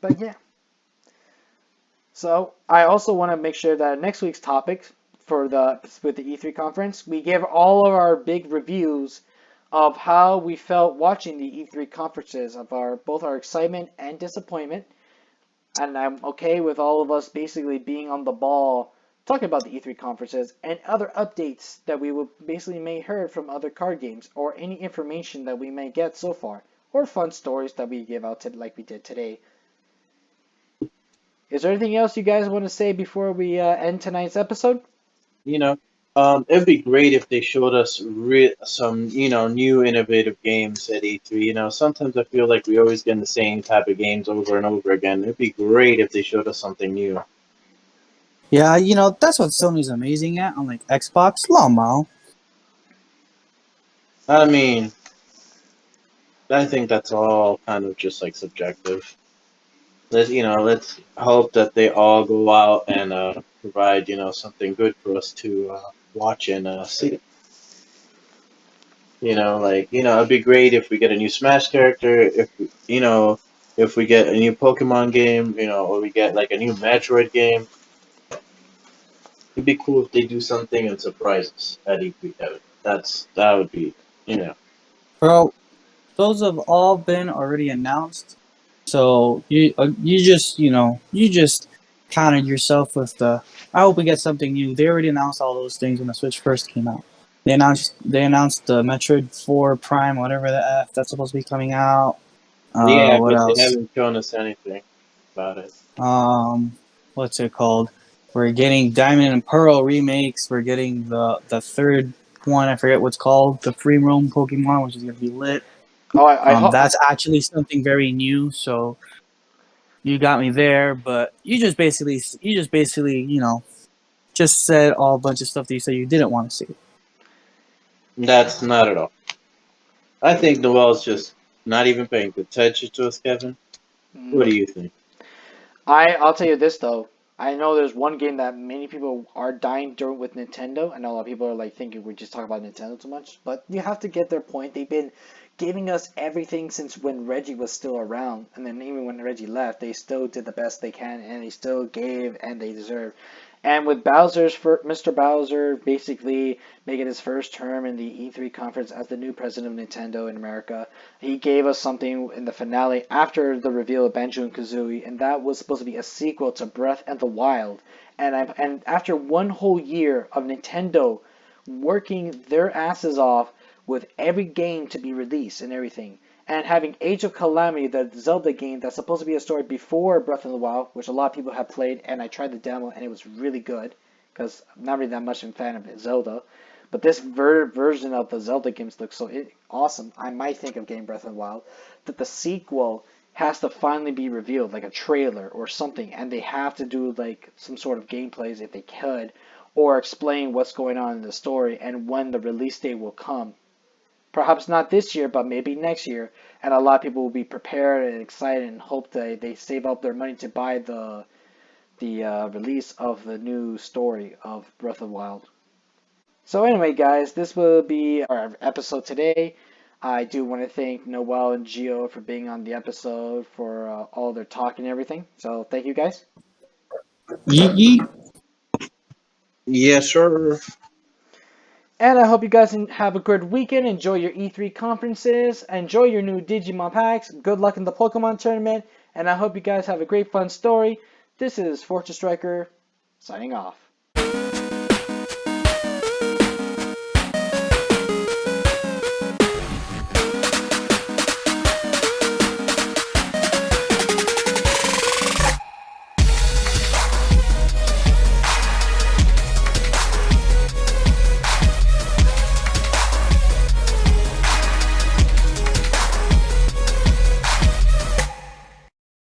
But yeah. So I also want to make sure that next week's topic for the with the E3 conference, we give all of our big reviews of how we felt watching the E3 conferences, of our both our excitement and disappointment. And I'm okay with all of us basically being on the ball talking about the E3 conferences and other updates that we will basically may heard from other card games or any information that we may get so far or fun stories that we give out to like we did today. Is there anything else you guys want to say before we end tonight's episode? You know, it'd be great if they showed us some, new innovative games at E3. Sometimes I feel like we always get the same type of games over and over again. It'd be great if they showed us something new. Yeah, that's what Sony's amazing at, unlike Xbox. Lol. I mean, I think that's all kind of just like subjective. Let's hope that they all go out and provide, something good for us to watch and see. It'd be great if we get a new Smash character, if we get a new Pokemon game, or we get like a new Metroid game. It'd be cool if they do something and surprise us at E3, Kevin. That would be, you know. Bro, those have all been already announced. So you just counted yourself with the. I hope we get something new. They already announced all those things when the Switch first came out. They announced the Metroid 4 Prime, whatever the F that's supposed to be coming out. Yeah, What but they else? haven't shown us anything about it. Um, what's it called? We're getting Diamond and Pearl remakes. We're getting the third one. I forget what's called. The Free Roam Pokemon, which is gonna be lit. Oh, I hope. That's actually something very new. So you got me there, but you just basically, just said all a bunch of stuff that you said you didn't want to see. That's not at all. I think Noel's just not even paying attention to us, Kevin. What do you think? I'll tell you this though. I know there's one game that many people are dying during with Nintendo. I know a lot of people are like thinking we just talk about Nintendo too much, but you have to get their point. They've been giving us everything since when Reggie was still around, and then even when Reggie left, they still did the best they can, and they still gave and they deserve. And with Mr. Bowser basically making his first term in the E3 conference as the new president of Nintendo in America, he gave us something in the finale after the reveal of Banjo and Kazooie, and that was supposed to be a sequel to Breath of the Wild. And after one whole year of Nintendo working their asses off with every game to be released and everything, and having Age of Calamity, the Zelda game that's supposed to be a story before Breath of the Wild, which a lot of people have played, and I tried the demo and it was really good because I'm not really that much a fan of Zelda. But this version of the Zelda games looks so awesome. I might think of getting Breath of the Wild. That the sequel has to finally be revealed, like a trailer or something, and they have to do like some sort of gameplays if they could, or explain what's going on in the story and when the release date will come. Perhaps not this year, but maybe next year. And a lot of people will be prepared and excited and hope that they save up their money to buy the release of the new story of Breath of the Wild. So anyway, guys, this will be our episode today. I do want to thank Noel and Gio for being on the episode for all their talk and everything. So thank you, guys. Yeet yeet. Yes, sir. And I hope you guys have a good weekend. Enjoy your E3 conferences. Enjoy your new Digimon packs. Good luck in the Pokemon tournament. And I hope you guys have a great fun story. This is Fortress Striker signing off.